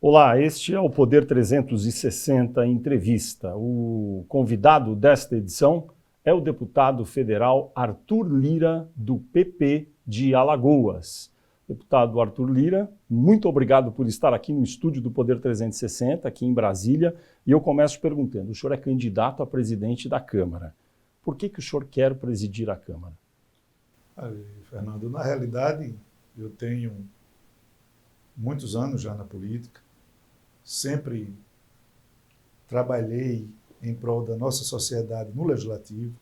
Olá, este é o Poder 360 Entrevista. O convidado desta edição é o deputado federal Arthur Lira, do PP de Alagoas. Deputado Arthur Lira, muito obrigado por estar aqui no estúdio do Poder 360, aqui em Brasília. E eu começo perguntando, o senhor é candidato a presidente da Câmara. Por que o senhor quer presidir a Câmara? Fernando, na realidade, eu tenho muitos anos já na política, sempre trabalhei em prol da nossa sociedade no Legislativo,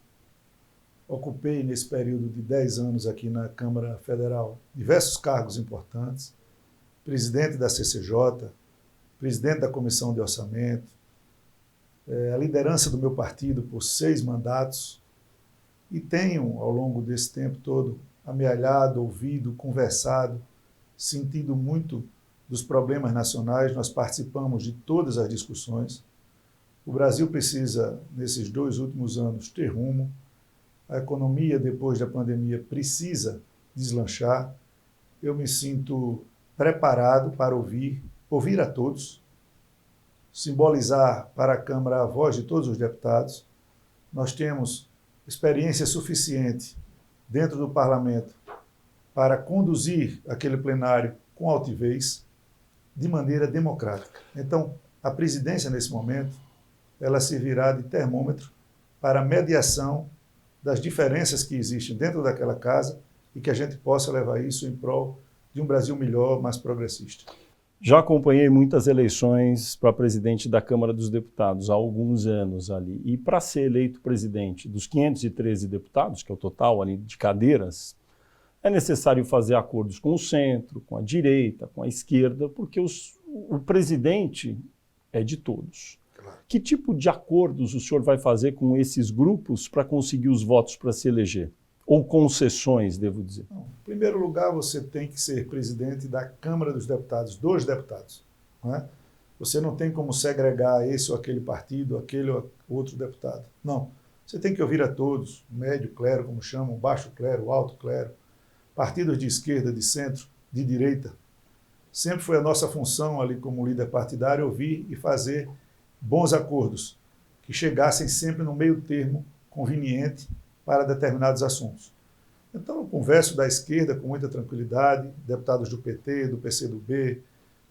ocupei nesse período de 10 anos aqui na Câmara Federal diversos cargos importantes, presidente da CCJ, presidente da Comissão de Orçamento, a liderança do meu partido por 6 mandatos, e tenho, ao longo desse tempo todo, amealhado, ouvido, conversado, sentido muito dos problemas nacionais. Nós participamos de todas as discussões. O Brasil precisa, nesses 2 últimos anos, ter rumo. A economia, depois da pandemia, precisa deslanchar. Eu me sinto preparado para ouvir a todos, simbolizar para a Câmara a voz de todos os deputados. Nós temos experiência suficiente dentro do Parlamento para conduzir aquele plenário com altivez, de maneira democrática. Então, a presidência, nesse momento, ela servirá de termômetro para a mediação das diferenças que existem dentro daquela casa e que a gente possa levar isso em prol de um Brasil melhor, mais progressista. Já acompanhei muitas eleições para presidente da Câmara dos Deputados há alguns anos ali. E para ser eleito presidente dos 513 deputados, que é o total ali de cadeiras, é necessário fazer acordos com o centro, com a direita, com a esquerda, porque o presidente é de todos. Claro. Que tipo de acordos o senhor vai fazer com esses grupos para conseguir os votos para se eleger? Ou concessões, devo dizer? Não, em primeiro lugar, você tem que ser presidente da Câmara dos Deputados, dos deputados. Não é? Você não tem como segregar esse ou aquele partido, aquele ou outro deputado. Não. Você tem que ouvir a todos, o médio clero, como chamam, o baixo clero, o alto clero, partidos de esquerda, de centro, de direita. Sempre foi a nossa função ali como líder partidário ouvir e fazer bons acordos, que chegassem sempre no meio termo conveniente para determinados assuntos. Então eu converso da esquerda com muita tranquilidade, deputados do PT, do PCdoB,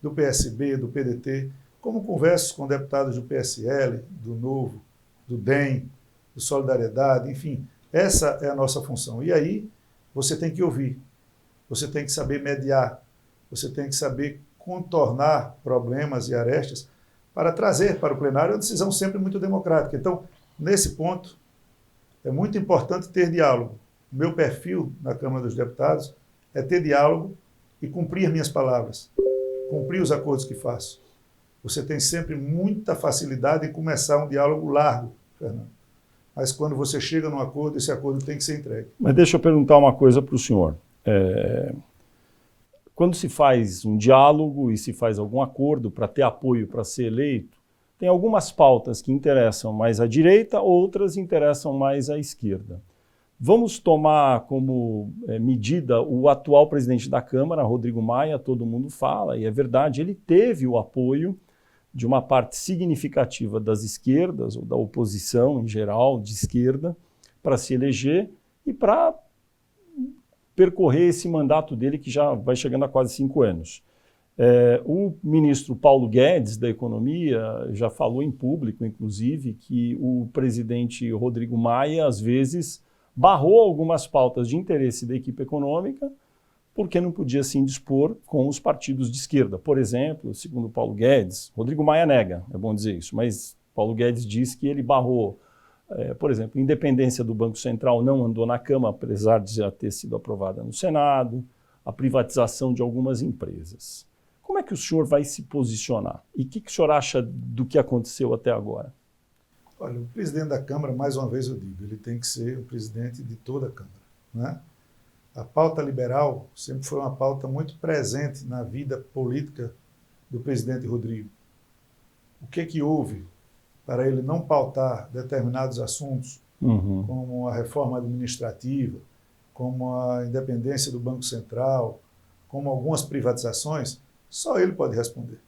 do PSB, do PDT, como converso com deputados do PSL, do Novo, do DEM, do Solidariedade, enfim, essa é a nossa função. E aí você tem que ouvir, você tem que saber mediar, você tem que saber contornar problemas e arestas para trazer para o plenário uma decisão sempre muito democrática. Então, nesse ponto, é muito importante ter diálogo. O meu perfil na Câmara dos Deputados é ter diálogo e cumprir minhas palavras, cumprir os acordos que faço. Você tem sempre muita facilidade em começar um diálogo largo, Fernando. Mas quando você chega num acordo, esse acordo tem que ser entregue. Mas deixa eu perguntar uma coisa para o senhor. Quando se faz um diálogo e se faz algum acordo para ter apoio para ser eleito, tem algumas pautas que interessam mais à direita, outras interessam mais à esquerda. Vamos tomar como medida o atual presidente da Câmara, Rodrigo Maia, todo mundo fala, e é verdade, ele teve o apoio de uma parte significativa das esquerdas, ou da oposição em geral, de esquerda, para se eleger e para percorrer esse mandato dele, que já vai chegando a quase 5 anos. O ministro Paulo Guedes, da Economia, já falou em público, inclusive, que o presidente Rodrigo Maia, às vezes, barrou algumas pautas de interesse da equipe econômica, porque não podia se indispor com os partidos de esquerda. Por exemplo, segundo Paulo Guedes, Rodrigo Maia nega, é bom dizer isso, mas Paulo Guedes diz que ele barrou, por exemplo, a independência do Banco Central não andou na Câmara, apesar de já ter sido aprovada no Senado, a privatização de algumas empresas. Como é que o senhor vai se posicionar? E o que o senhor acha do que aconteceu até agora? Olha, o presidente da Câmara, mais uma vez eu digo, ele tem que ser o presidente de toda a Câmara, né? A pauta liberal sempre foi uma pauta muito presente na vida política do presidente Rodrigo. O que houve para ele não pautar determinados assuntos, como a reforma administrativa, como a independência do Banco Central, como algumas privatizações, só ele pode responder.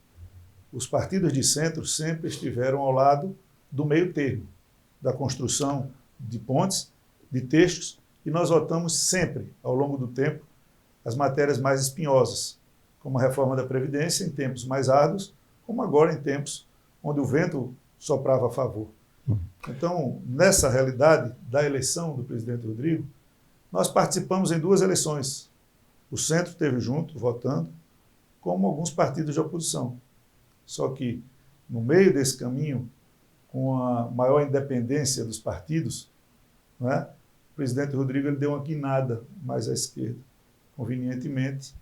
os partidos de centro sempre estiveram ao lado do meio termo, da construção de pontes, de textos, e nós votamos sempre, ao longo do tempo, as matérias mais espinhosas, como a reforma da Previdência, em tempos mais árduos, como agora em tempos onde o vento soprava a favor. Então, nessa realidade da eleição do presidente Rodrigo, nós participamos em 2 eleições. O centro esteve junto, votando, como alguns partidos de oposição. Só que, no meio desse caminho, com a maior independência dos partidos, não é? O presidente Rodrigo ele deu uma guinada mais à esquerda, convenientemente,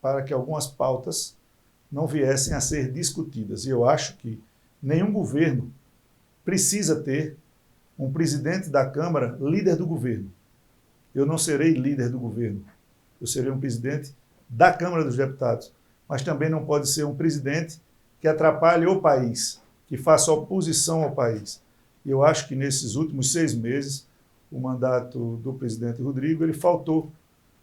para que algumas pautas não viessem a ser discutidas. E eu acho que nenhum governo precisa ter um presidente da Câmara líder do governo. Eu não serei líder do governo. Eu serei um presidente da Câmara dos Deputados. Mas também não pode ser um presidente que atrapalhe o país, que faça oposição ao país. E eu acho que nesses últimos 6 meses, o mandato do presidente Rodrigo, ele faltou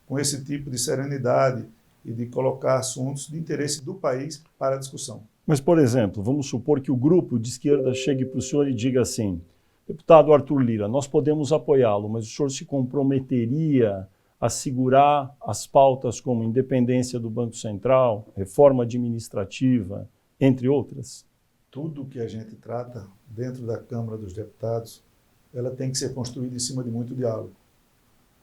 com esse tipo de serenidade e de colocar assuntos de interesse do país para a discussão. Mas, por exemplo, vamos supor que o grupo de esquerda chegue para o senhor e diga assim: deputado Arthur Lira, nós podemos apoiá-lo, mas o senhor se comprometeria a segurar as pautas como independência do Banco Central, reforma administrativa, entre outras? Tudo que a gente trata dentro da Câmara dos Deputados, ela tem que ser construída em cima de muito diálogo.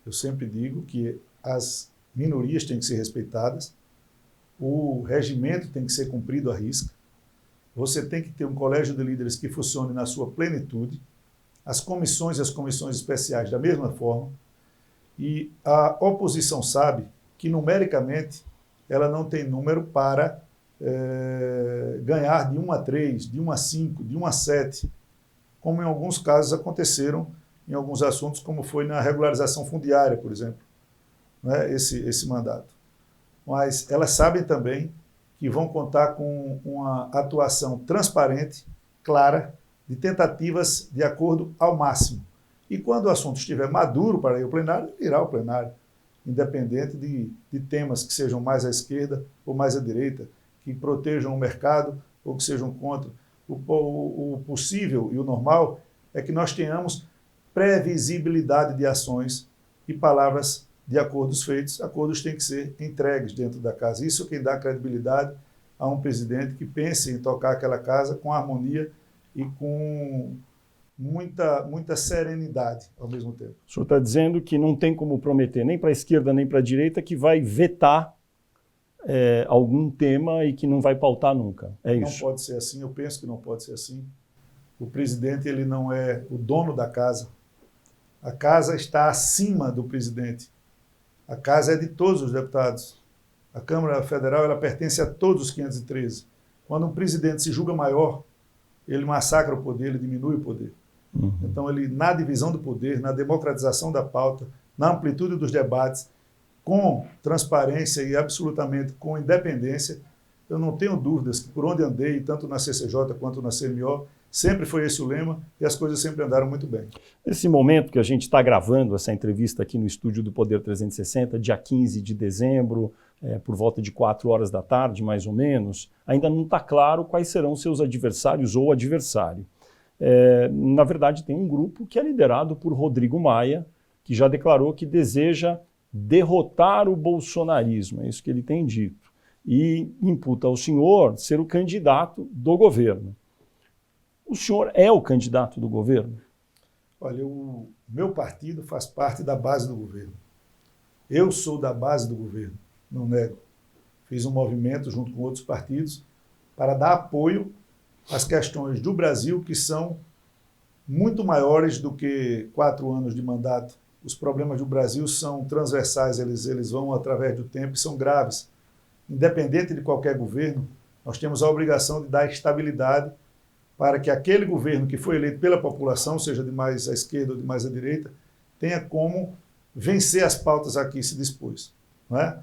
Eu sempre digo que as minorias têm que ser respeitadas, o regimento tem que ser cumprido à risca, você tem que ter um colégio de líderes que funcione na sua plenitude, as comissões e as comissões especiais da mesma forma, e a oposição sabe que, numericamente, ela não tem número para ganhar de 1 a 3, de 1 a 5, de 1 a 7, como em alguns casos aconteceram em alguns assuntos, como foi na regularização fundiária, por exemplo, né, esse mandato. Mas elas sabem também que vão contar com uma atuação transparente, clara, de tentativas de acordo ao máximo. E quando o assunto estiver maduro para ir ao plenário, ele irá ao plenário, independente de temas que sejam mais à esquerda ou mais à direita, que protejam o mercado ou que sejam contra. O possível e o normal é que nós tenhamos previsibilidade de ações e palavras de acordos feitos. Acordos têm que ser entregues dentro da casa. Isso é quem dá credibilidade a um presidente que pense em tocar aquela casa com harmonia e com muita serenidade ao mesmo tempo. O senhor está dizendo que não tem como prometer nem para a esquerda nem para a direita que vai vetar algum tema e que não vai pautar nunca. É isso? Não pode ser assim, eu penso que não pode ser assim. O presidente ele não é o dono da casa. A casa está acima do presidente. A casa é de todos os deputados. A Câmara Federal ela pertence a todos os 513. Quando um presidente se julga maior, ele massacra o poder, ele diminui o poder. Então, ele, na divisão do poder, na democratização da pauta, na amplitude dos debates, com transparência e absolutamente com independência, eu não tenho dúvidas que por onde andei, tanto na CCJ quanto na CMO, sempre foi esse o lema e as coisas sempre andaram muito bem. Nesse momento que a gente está gravando essa entrevista aqui no estúdio do Poder 360, dia 15 de dezembro, por volta de 4 horas da tarde, mais ou menos, ainda não está claro quais serão seus adversários ou adversário. Na verdade, tem um grupo que é liderado por Rodrigo Maia, que já declarou que deseja derrotar o bolsonarismo, é isso que ele tem dito, e imputa ao senhor ser o candidato do governo. O senhor é o candidato do governo? Olha, o meu partido faz parte da base do governo. Eu sou da base do governo, não nego. Fiz um movimento junto com outros partidos para dar apoio às questões do Brasil que são muito maiores do que 4 anos de mandato. Os problemas do Brasil são transversais, eles vão através do tempo e são graves. Independente de qualquer governo, nós temos a obrigação de dar estabilidade para que aquele governo que foi eleito pela população, seja de mais à esquerda ou de mais à direita, tenha como vencer as pautas a que se dispôs. Não é?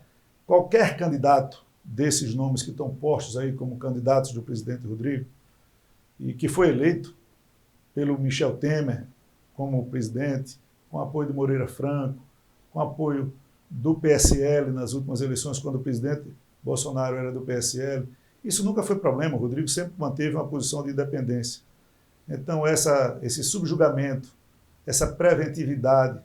Qualquer candidato desses nomes que estão postos aí como candidatos do presidente Rodrigo, e que foi eleito pelo Michel Temer como presidente, com apoio de Moreira Franco, com apoio do PSL nas últimas eleições, quando o presidente Bolsonaro era do PSL, Isso nunca foi problema, o Rodrigo sempre manteve uma posição de independência. Então, esse subjugamento, essa preventividade,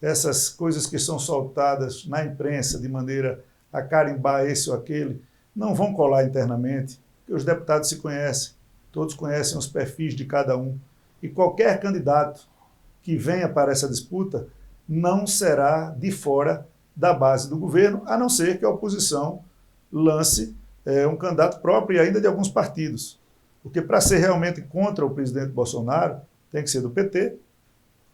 essas coisas que são soltadas na imprensa de maneira a carimbar esse ou aquele, não vão colar internamente, porque os deputados se conhecem, todos conhecem os perfis de cada um. E qualquer candidato que venha para essa disputa não será de fora da base do governo, a não ser que a oposição lance um candidato próprio e ainda de alguns partidos. Porque para ser realmente contra o presidente Bolsonaro, tem que ser do PT,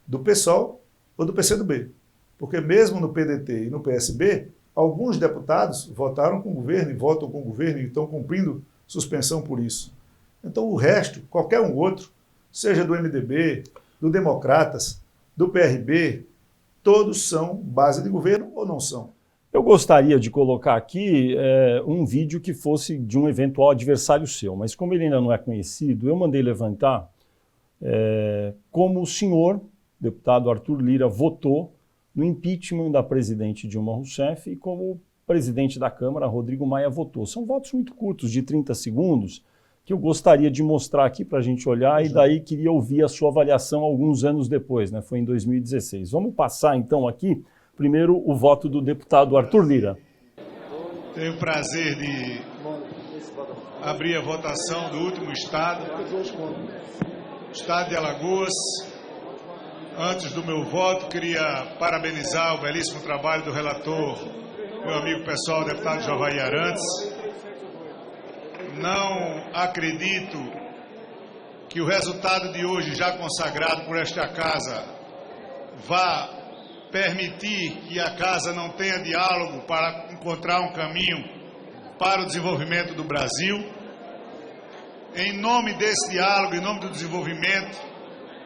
do PSOL ou do PCdoB. Porque mesmo no PDT e no PSB, alguns deputados votaram com o governo e votam com o governo e estão cumprindo suspensão por isso. Então o resto, qualquer um outro, seja do MDB, do Democratas, do PRB, todos são base de governo ou não são. Eu gostaria de colocar aqui um vídeo que fosse de um eventual adversário seu, mas como ele ainda não é conhecido, eu mandei levantar como o senhor, deputado Arthur Lira, votou no impeachment da presidente Dilma Rousseff e como o presidente da Câmara, Rodrigo Maia, votou. São votos muito curtos, de 30 segundos, que eu gostaria de mostrar aqui para a gente olhar e daí queria ouvir a sua avaliação alguns anos depois, né? Foi em 2016. Vamos passar então aqui, primeiro, o voto do deputado Arthur Lira. Tenho o prazer de abrir a votação do último estado, estado de Alagoas. Antes do meu voto, queria parabenizar o belíssimo trabalho do relator, meu amigo pessoal, deputado Jovair Arantes. Não acredito que o resultado de hoje, já consagrado por esta casa, vá permitir que a casa não tenha diálogo para encontrar um caminho para o desenvolvimento do Brasil. Em nome desse diálogo, em nome do desenvolvimento,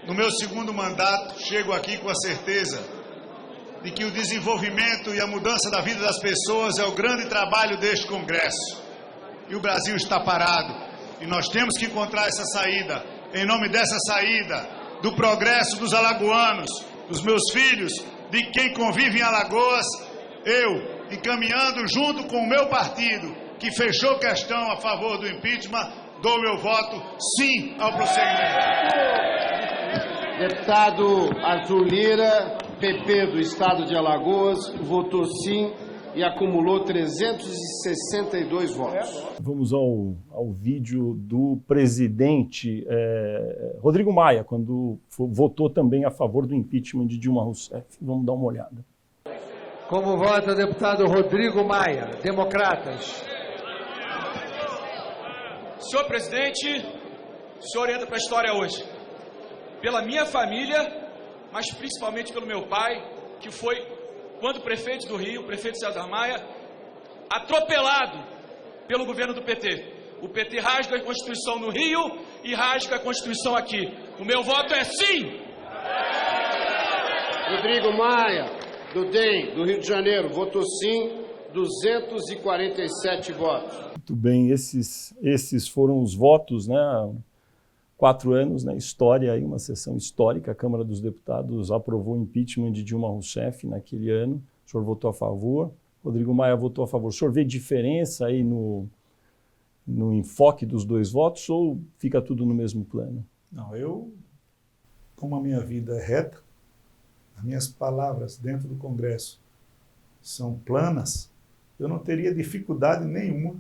no meu segundo mandato, chego aqui com a certeza de que o desenvolvimento e a mudança da vida das pessoas é o grande trabalho deste Congresso. E o Brasil está parado. E nós temos que encontrar essa saída. Em nome dessa saída, do progresso dos alagoanos, dos meus filhos, de quem convive em Alagoas, eu, encaminhando junto com o meu partido, que fechou questão a favor do impeachment, dou meu voto sim ao prosseguimento. Deputado Arthur Lira, PP do Estado de Alagoas, votou sim e acumulou 362 votos. Vamos ao vídeo do presidente Rodrigo Maia, quando votou também a favor do impeachment de Dilma Rousseff. Vamos dar uma olhada. Como vota o deputado Rodrigo Maia, Democratas? Senhor presidente, o senhor entra para a história hoje. Pela minha família, mas principalmente pelo meu pai, que foi, quando prefeito do Rio, o prefeito César Maia, atropelado pelo governo do PT. O PT rasga a Constituição no Rio e rasga a Constituição aqui. O meu voto é sim! Rodrigo Maia, do DEM, do Rio de Janeiro, votou sim, 247 votos. Muito bem, esses foram os votos, né? 4 anos, né? História aí, uma sessão histórica. A Câmara dos Deputados aprovou o impeachment de Dilma Rousseff naquele ano. O senhor votou a favor. Rodrigo Maia votou a favor. O senhor vê diferença aí no enfoque dos dois votos ou fica tudo no mesmo plano? Não, como a minha vida é reta, as minhas palavras dentro do Congresso são planas, eu não teria dificuldade nenhuma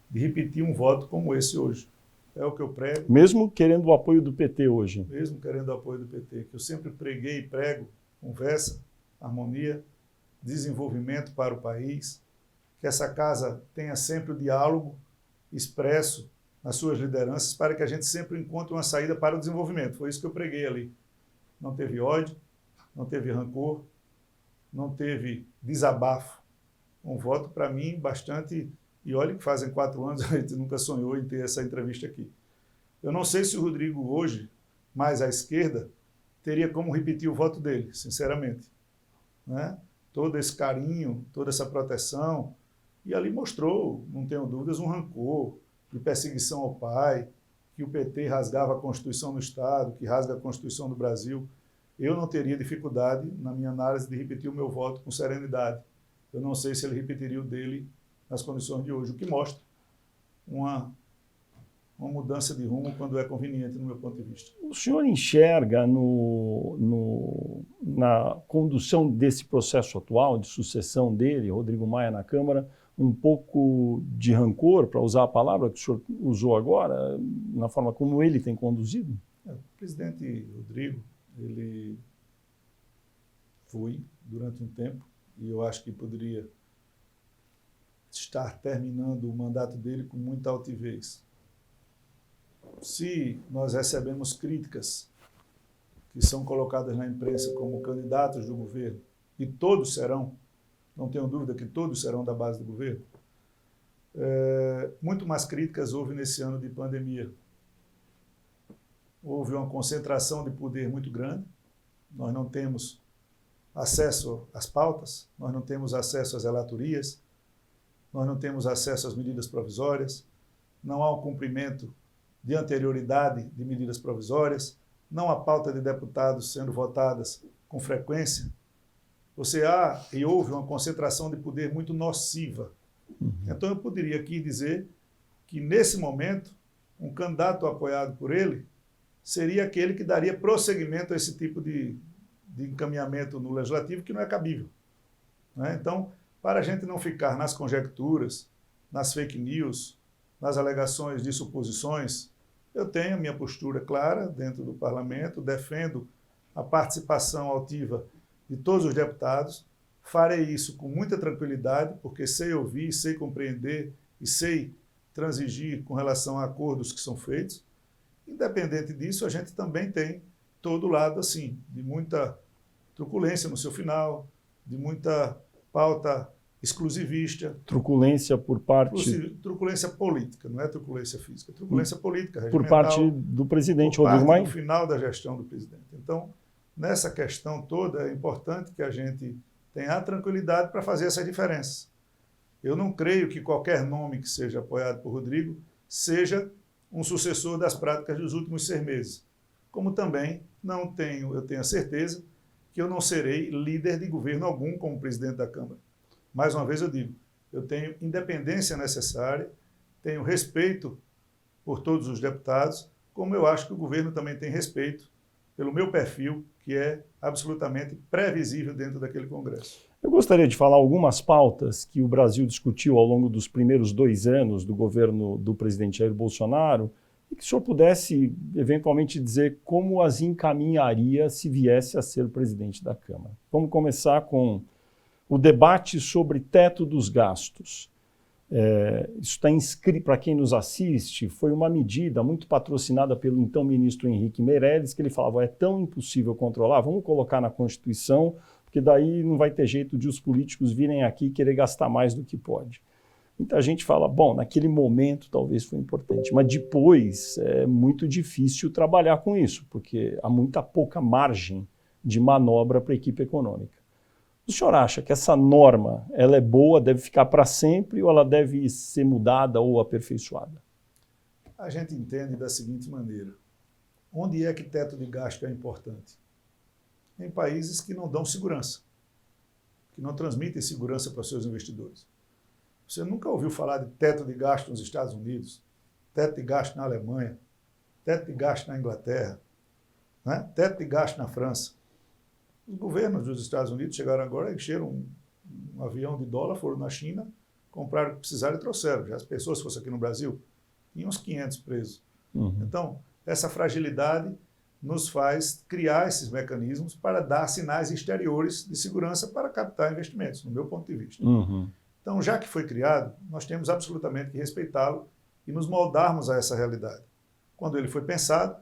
de repetir um voto como esse hoje. É o que eu prego. Mesmo querendo o apoio do PT hoje? Mesmo querendo o apoio do PT, que eu sempre preguei e prego conversa, harmonia, desenvolvimento para o país, que essa casa tenha sempre o diálogo expresso nas suas lideranças para que a gente sempre encontre uma saída para o desenvolvimento. Foi isso que eu preguei ali. Não teve ódio, não teve rancor, não teve desabafo. Um voto, para mim, bastante... E olha que fazem 4 anos, a gente nunca sonhou em ter essa entrevista aqui. Eu não sei se o Rodrigo hoje, mais à esquerda, teria como repetir o voto dele, sinceramente. Né? Todo esse carinho, toda essa proteção. E ali mostrou, não tenho dúvidas, um rancor de perseguição ao pai, que o PT rasgava a Constituição do Estado, que rasga a Constituição do Brasil. Eu não teria dificuldade, na minha análise, de repetir o meu voto com serenidade. Eu não sei se ele repetiria o dele nas condições de hoje, o que mostra uma mudança de rumo quando é conveniente, no meu ponto de vista. O senhor enxerga na condução desse processo atual de sucessão dele, Rodrigo Maia na Câmara, um pouco de rancor, para usar a palavra que o senhor usou agora, na forma como ele tem conduzido? O presidente Rodrigo, ele foi durante um tempo, e eu acho que poderia estar terminando o mandato dele com muita altivez. Se nós recebemos críticas que são colocadas na imprensa como candidatos do governo, e todos serão, não tenho dúvida que todos serão da base do governo, muito mais críticas houve nesse ano de pandemia. Houve uma concentração de poder muito grande, nós não temos acesso às pautas, nós não temos acesso às relatorias, nós não temos acesso às medidas provisórias, não há um cumprimento de anterioridade de medidas provisórias, não há pauta de deputados sendo votadas com frequência. E houve uma concentração de poder muito nociva. Então eu poderia aqui dizer que, nesse momento, um candidato apoiado por ele seria aquele que daria prosseguimento a esse tipo de encaminhamento no Legislativo, que não é cabível. Né? Então, para a gente não ficar nas conjecturas, nas fake news, nas alegações de suposições, eu tenho a minha postura clara dentro do parlamento, defendo a participação ativa de todos os deputados, farei isso com muita tranquilidade, porque sei ouvir, sei compreender e sei transigir com relação a acordos que são feitos. Independente disso, a gente também tem todo lado assim, de muita truculência no seu final, de muita pauta exclusivista. Truculência por parte... Truculência política, não é truculência física. Truculência política, por parte do presidente Rodrigo Maia? No final da gestão do presidente. Então, nessa questão toda, é importante que a gente tenha a tranquilidade para fazer essas diferenças. Eu não creio que qualquer nome que seja apoiado por Rodrigo seja um sucessor das práticas dos últimos 6 meses. Como também eu tenho a certeza que eu não serei líder de governo algum como presidente da Câmara. Mais uma vez eu digo, eu tenho independência necessária, tenho respeito por todos os deputados, como eu acho que o governo também tem respeito pelo meu perfil, que é absolutamente previsível dentro daquele Congresso. Eu gostaria de falar algumas pautas que o Brasil discutiu ao longo dos primeiros 2 anos do governo do presidente Jair Bolsonaro, e que o senhor pudesse, eventualmente, dizer como as encaminharia se viesse a ser presidente da Câmara. Vamos começar com o debate sobre teto dos gastos. Isso está inscrito, para quem nos assiste, foi uma medida muito patrocinada pelo então ministro Henrique Meirelles, que ele falava, é tão impossível controlar, vamos colocar na Constituição, porque daí não vai ter jeito de os políticos virem aqui e querer gastar mais do que pode. Muita gente fala, bom, naquele momento talvez foi importante, mas depois é muito difícil trabalhar com isso, porque há muita pouca margem de manobra para a equipe econômica. O senhor acha que essa norma ela é boa, deve ficar para sempre, ou ela deve ser mudada ou aperfeiçoada? A gente entende da seguinte maneira. Onde é que teto de gasto é importante? Em países que não dão segurança, que não transmitem segurança para os seus investidores. Você nunca ouviu falar de teto de gasto nos Estados Unidos, teto de gasto na Alemanha, teto de gasto na Inglaterra, né? Teto de gasto na França. Os governos dos Estados Unidos chegaram agora, encheram um avião de dólar, foram na China, compraram o que precisaram e trouxeram. Já as pessoas, se fosse aqui no Brasil, tinham uns 500 presos. Então, essa fragilidade nos faz criar esses mecanismos para dar sinais exteriores de segurança para captar investimentos, no meu ponto de vista. Então, já que foi criado, nós temos absolutamente que respeitá-lo e nos moldarmos a essa realidade. Quando ele foi pensado,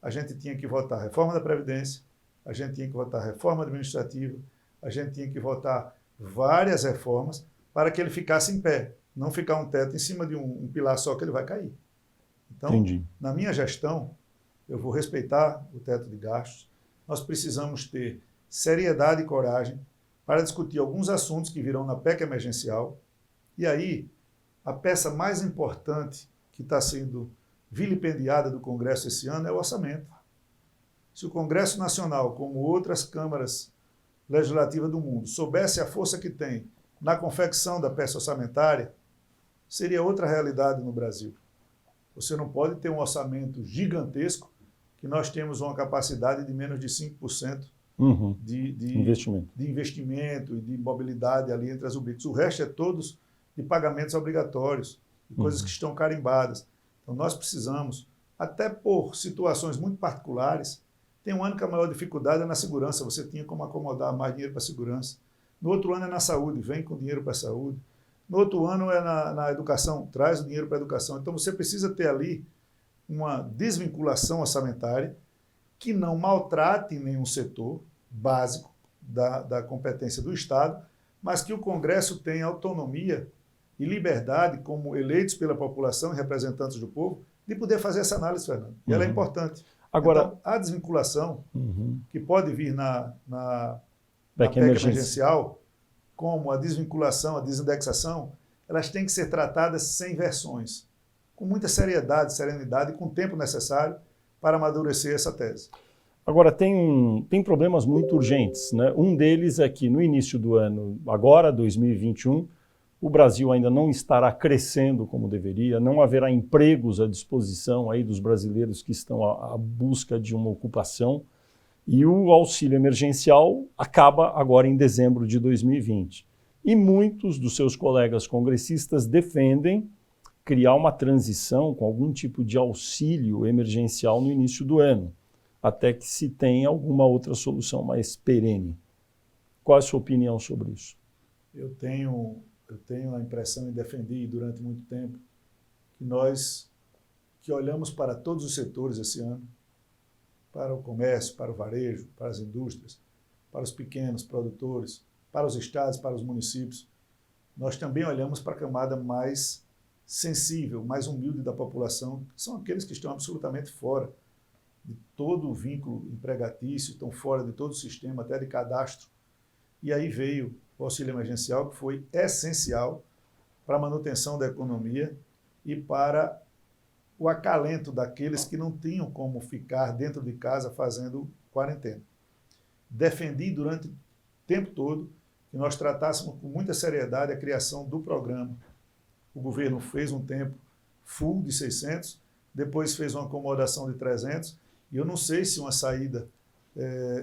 a gente tinha que votar a reforma da Previdência, a gente tinha que votar a reforma administrativa, a gente tinha que votar várias reformas para que ele ficasse em pé, não ficar um teto em cima de um pilar só que ele vai cair. Então, na minha gestão, eu vou respeitar o teto de gastos, nós precisamos ter seriedade e coragem para discutir alguns assuntos que virão na PEC emergencial, e aí a peça mais importante que está sendo vilipendiada do Congresso esse ano é o orçamento. Se o Congresso Nacional, como outras câmaras legislativas do mundo, soubesse a força que tem na confecção da peça orçamentária, seria outra realidade no Brasil. Você não pode ter um orçamento gigantesco que nós temos uma capacidade de menos de 5% de investimento e de mobilidade ali entre as UBICs. O resto é todos de pagamentos obrigatórios, de coisas que estão carimbadas. Então, nós precisamos, até por situações muito particulares, tem um ano que a maior dificuldade é na segurança, você tinha como acomodar mais dinheiro para a segurança. No outro ano é na saúde, vem com dinheiro para a saúde. No outro ano é na educação, traz o dinheiro para a educação. Então, você precisa ter ali uma desvinculação orçamentária que não maltrate nenhum setor básico da competência do Estado, mas que o Congresso tenha autonomia e liberdade, como eleitos pela população e representantes do povo, de poder fazer essa análise, Fernando. E ela é importante. Agora, então, a desvinculação, que pode vir na PEC emergencial, como a desvinculação, a desindexação, elas têm que ser tratadas sem versões, com muita seriedade, serenidade e com o tempo necessário para amadurecer essa tese. Agora, tem problemas muito urgentes, né? Um deles é que no início do ano, agora, 2021, o Brasil ainda não estará crescendo como deveria, não haverá empregos à disposição aí dos brasileiros que estão à busca de uma ocupação, e o auxílio emergencial acaba agora em dezembro de 2020. E muitos dos seus colegas congressistas defendem criar uma transição com algum tipo de auxílio emergencial no início do ano, até que se tenha alguma outra solução mais perene. Qual é a sua opinião sobre isso? Eu tenho a impressão, e defendi durante muito tempo, que nós que olhamos para todos os setores esse ano, para o comércio, para o varejo, para as indústrias, para os pequenos produtores, para os estados, para os municípios, nós também olhamos para a camada mais sensível, mais humilde da população, que são aqueles que estão absolutamente fora de todo o vínculo empregatício, estão fora de todo o sistema, até de cadastro. E aí veio o auxílio emergencial, que foi essencial para a manutenção da economia e para o acalento daqueles que não tinham como ficar dentro de casa fazendo quarentena. Defendi durante o tempo todo que nós tratássemos com muita seriedade a criação do programa. O governo fez um tempo full de 600, depois fez uma acomodação de 300, e eu não sei se uma saída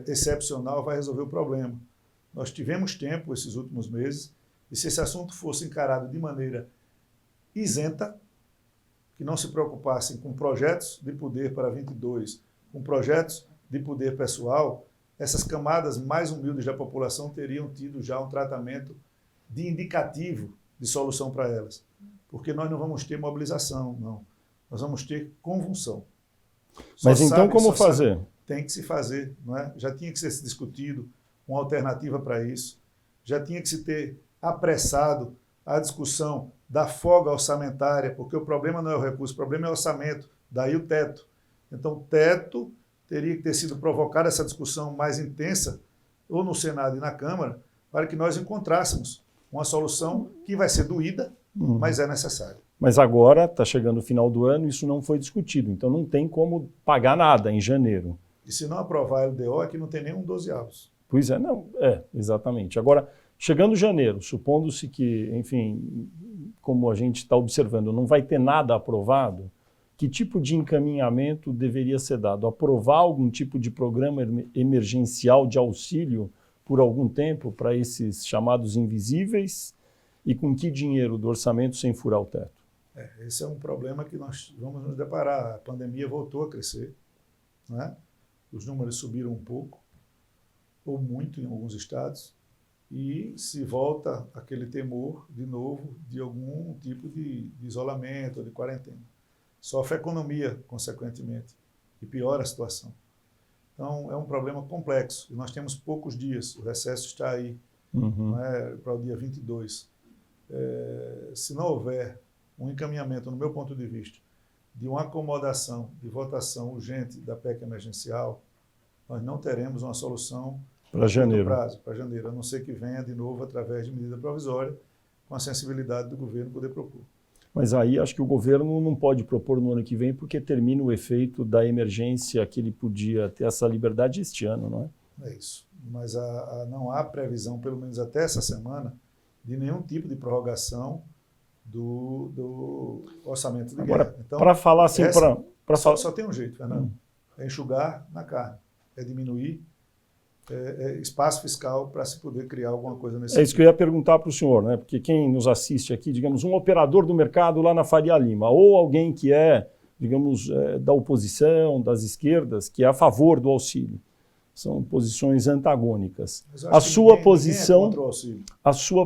excepcional vai resolver o problema. Nós tivemos tempo esses últimos meses, e se esse assunto fosse encarado de maneira isenta, que não se preocupassem com projetos de poder para 22, com projetos de poder pessoal, essas camadas mais humildes da população teriam tido já um tratamento de indicativo de solução para elas. Porque nós não vamos ter mobilização, não. Nós vamos ter convulsão. Mas então como fazer? Tem que se fazer, não é? Já tinha que ser discutido uma alternativa para isso. Já tinha que se ter apressado a discussão da folga orçamentária, porque o problema não é o recurso, o problema é o orçamento, daí o teto. Então, o teto teria que ter sido provocada essa discussão mais intensa, ou no Senado e na Câmara, para que nós encontrássemos uma solução que vai ser doída, mas é necessária. Mas agora, está chegando o final do ano, isso não foi discutido, então não tem como pagar nada em janeiro. E se não aprovar a LDO, é que não tem nenhum 12avos. Pois é, não, exatamente. Agora, chegando janeiro, supondo-se que, enfim, como a gente está observando, não vai ter nada aprovado, que tipo de encaminhamento deveria ser dado? Aprovar algum tipo de programa emergencial de auxílio por algum tempo para esses chamados invisíveis? E com que dinheiro do orçamento sem furar o teto? Esse é um problema que nós vamos nos deparar. A pandemia voltou a crescer, né? Os números subiram um pouco, ou muito em alguns estados, e se volta aquele temor, de novo, de algum tipo de isolamento ou de quarentena. Sofre a economia, consequentemente, e piora a situação. Então, é um problema complexo, e nós temos poucos dias, o recesso está aí, para o dia 22. Se não houver um encaminhamento, no meu ponto de vista, de uma acomodação, de votação urgente da PEC emergencial, nós não teremos uma solução para janeiro. Para janeiro, a não ser que venha de novo através de medida provisória, com a sensibilidade do governo poder propor. Mas aí acho que o governo não pode propor no ano que vem, porque termina o efeito da emergência que ele podia ter essa liberdade este ano, não é? É isso. Mas não há previsão, pelo menos até essa semana, de nenhum tipo de prorrogação do orçamento de Agora, guerra. Então, para falar assim, só tem um jeito, Fernando, é enxugar na carne, é diminuir espaço fiscal para se poder criar alguma coisa nesse É isso que eu ia perguntar para o senhor, né? Porque quem nos assiste aqui, digamos, um operador do mercado lá na Faria Lima, ou alguém que é, digamos, da oposição, das esquerdas, que é a favor do auxílio. São posições antagônicas. A sua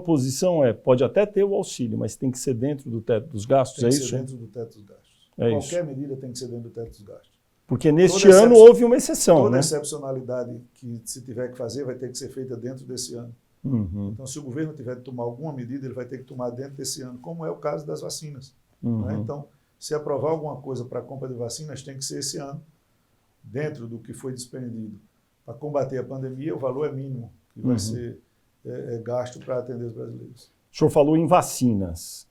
posição pode até ter o auxílio, mas tem que ser dentro do teto dos gastos, é isso? Tem que ser dentro do teto dos gastos. Qualquer medida tem que ser dentro do teto dos gastos. Porque neste ano houve uma exceção. Toda né? excepcionalidade que se tiver que fazer vai ter que ser feita dentro desse ano. Uhum. Então, se o governo tiver que tomar alguma medida, ele vai ter que tomar dentro desse ano, como é o caso das vacinas. Uhum. Né? Então, se aprovar alguma coisa para a compra de vacinas, tem que ser esse ano, dentro do que foi desprendido. Para combater a pandemia, o valor é mínimo que vai ser gasto para atender os brasileiros. O senhor falou em vacinas.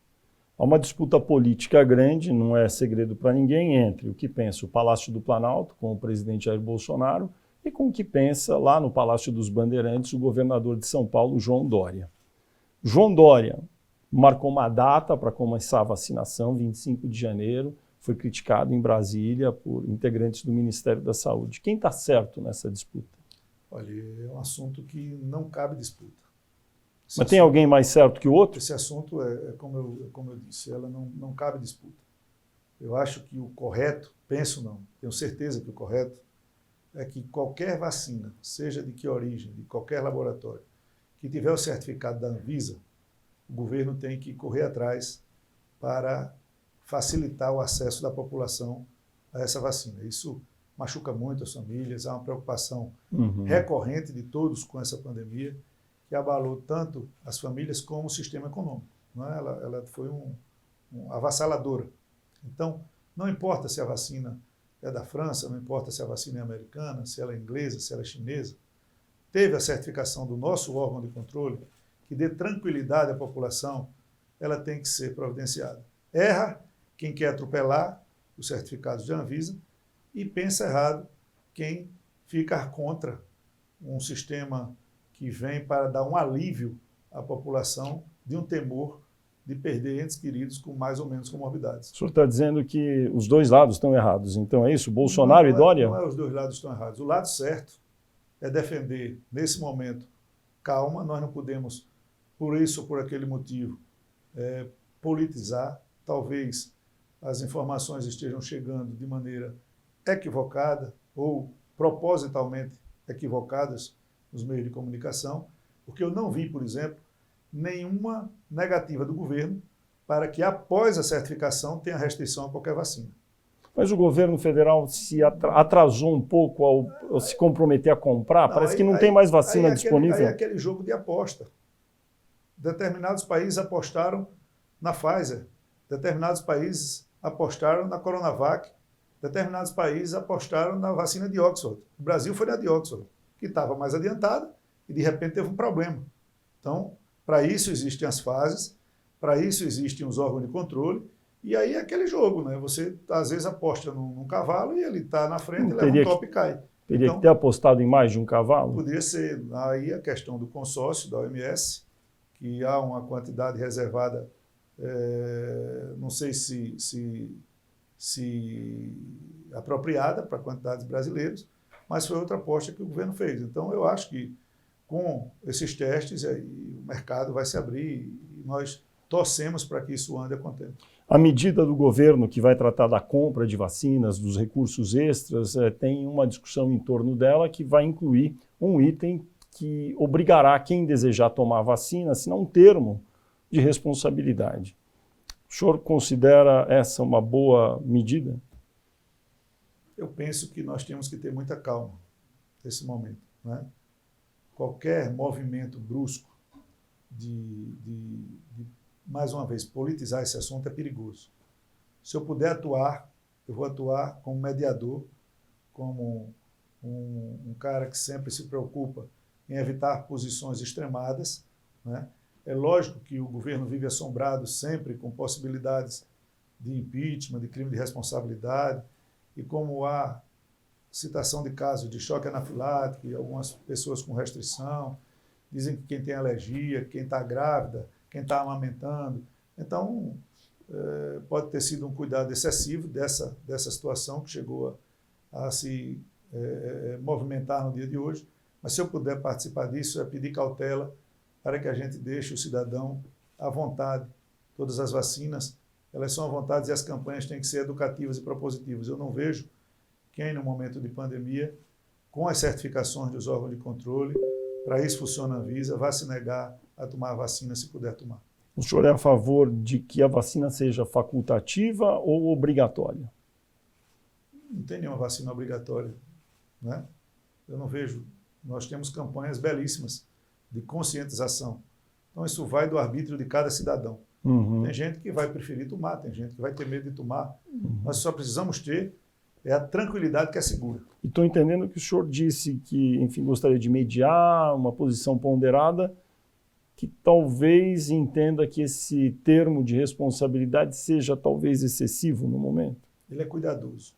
Há uma disputa política grande, não é segredo para ninguém, entre o que pensa o Palácio do Planalto, com o presidente Jair Bolsonaro, e com o que pensa lá no Palácio dos Bandeirantes, o governador de São Paulo, João Dória. João Dória marcou uma data para começar a vacinação, 25 de janeiro, foi criticado em Brasília por integrantes do Ministério da Saúde. Quem está certo nessa disputa? Olha, é um assunto que não cabe disputa. Mas tem alguém mais certo que o outro? Esse assunto, como eu disse, ela não cabe disputa. Eu acho que o correto, tenho certeza que o correto, é que qualquer vacina, seja de que origem, de qualquer laboratório, que tiver o certificado da Anvisa, o governo tem que correr atrás para facilitar o acesso da população a essa vacina. Isso machuca muito as famílias, há uma preocupação recorrente de todos com essa pandemia, que abalou tanto as famílias como o sistema econômico. Não é? Ela foi avassaladora. Então, não importa se a vacina é da França, não importa se a vacina é americana, se ela é inglesa, se ela é chinesa, teve a certificação do nosso órgão de controle, que dê tranquilidade à população, ela tem que ser providenciada. Erra quem quer atropelar os certificados de Anvisa e pensa errado quem fica contra um sistema que vem para dar um alívio à população de um temor de perder entes queridos com mais ou menos comorbidades. O senhor está dizendo que os dois lados estão errados, então é isso? Bolsonaro e Dória? Não é os dois lados estão errados. O lado certo é defender, nesse momento, calma, nós não podemos, por isso ou por aquele motivo, politizar. Talvez as informações estejam chegando de maneira equivocada ou propositalmente equivocadas nos meios de comunicação, porque eu não vi, por exemplo, nenhuma negativa do governo para que, após a certificação, tenha restrição a qualquer vacina. Mas o governo federal se atrasou um pouco ao se comprometer a comprar? Parece que não tem mais vacina disponível. Aí é aquele jogo de aposta. Determinados países apostaram na Pfizer, determinados países apostaram na Coronavac, determinados países apostaram na vacina de Oxford. O Brasil foi na de Oxford, que estava mais adiantada e, de repente, teve um problema. Então, para isso existem as fases, para isso existem os órgãos de controle, e aí é aquele jogo, né? Você, às vezes, aposta num cavalo e ele está na frente, leva um tope e cai. Teria que ter apostado em mais de um cavalo? Poderia ser. Aí a questão do consórcio, da OMS, que há uma quantidade reservada, não sei se apropriada para quantidades brasileiras, mas foi outra aposta que o governo fez. Então, eu acho que com esses testes, aí, o mercado vai se abrir e nós torcemos para que isso ande a contento. A medida do governo que vai tratar da compra de vacinas, dos recursos extras, tem uma discussão em torno dela que vai incluir um item que obrigará quem desejar tomar a vacina a assinar um termo de responsabilidade. O senhor considera essa uma boa medida? Eu penso que nós temos que ter muita calma nesse momento, né? Qualquer movimento brusco de, mais uma vez, politizar esse assunto é perigoso. Se eu puder atuar, eu vou atuar como mediador, como um cara que sempre se preocupa em evitar posições extremadas, né? É lógico que o governo vive assombrado sempre com possibilidades de impeachment, de crime de responsabilidade, e como há citação de casos de choque anafilático, e algumas pessoas com restrição, dizem que quem tem alergia, quem está grávida, quem está amamentando, Então, pode ter sido um cuidado excessivo dessa situação que chegou a se movimentar no dia de hoje, mas se eu puder participar disso, é pedir cautela para que a gente deixe o cidadão à vontade. Todas as vacinas, elas são à vontade e as campanhas têm que ser educativas e propositivas. Eu não vejo quem, no momento de pandemia, com as certificações dos órgãos de controle, para isso funciona a Anvisa, vá se negar a tomar a vacina se puder tomar. O senhor é a favor de que a vacina seja facultativa ou obrigatória? Não tem nenhuma vacina obrigatória, né? Eu não vejo. Nós temos campanhas belíssimas de conscientização. Então, isso vai do arbítrio de cada cidadão. Tem gente que vai preferir tomar, tem gente que vai ter medo de tomar. Nós só precisamos ter a tranquilidade que é segura. E estou entendendo que o senhor disse que, enfim, gostaria de mediar uma posição ponderada, que talvez entenda que esse termo de responsabilidade seja talvez excessivo no momento. Ele é cuidadoso.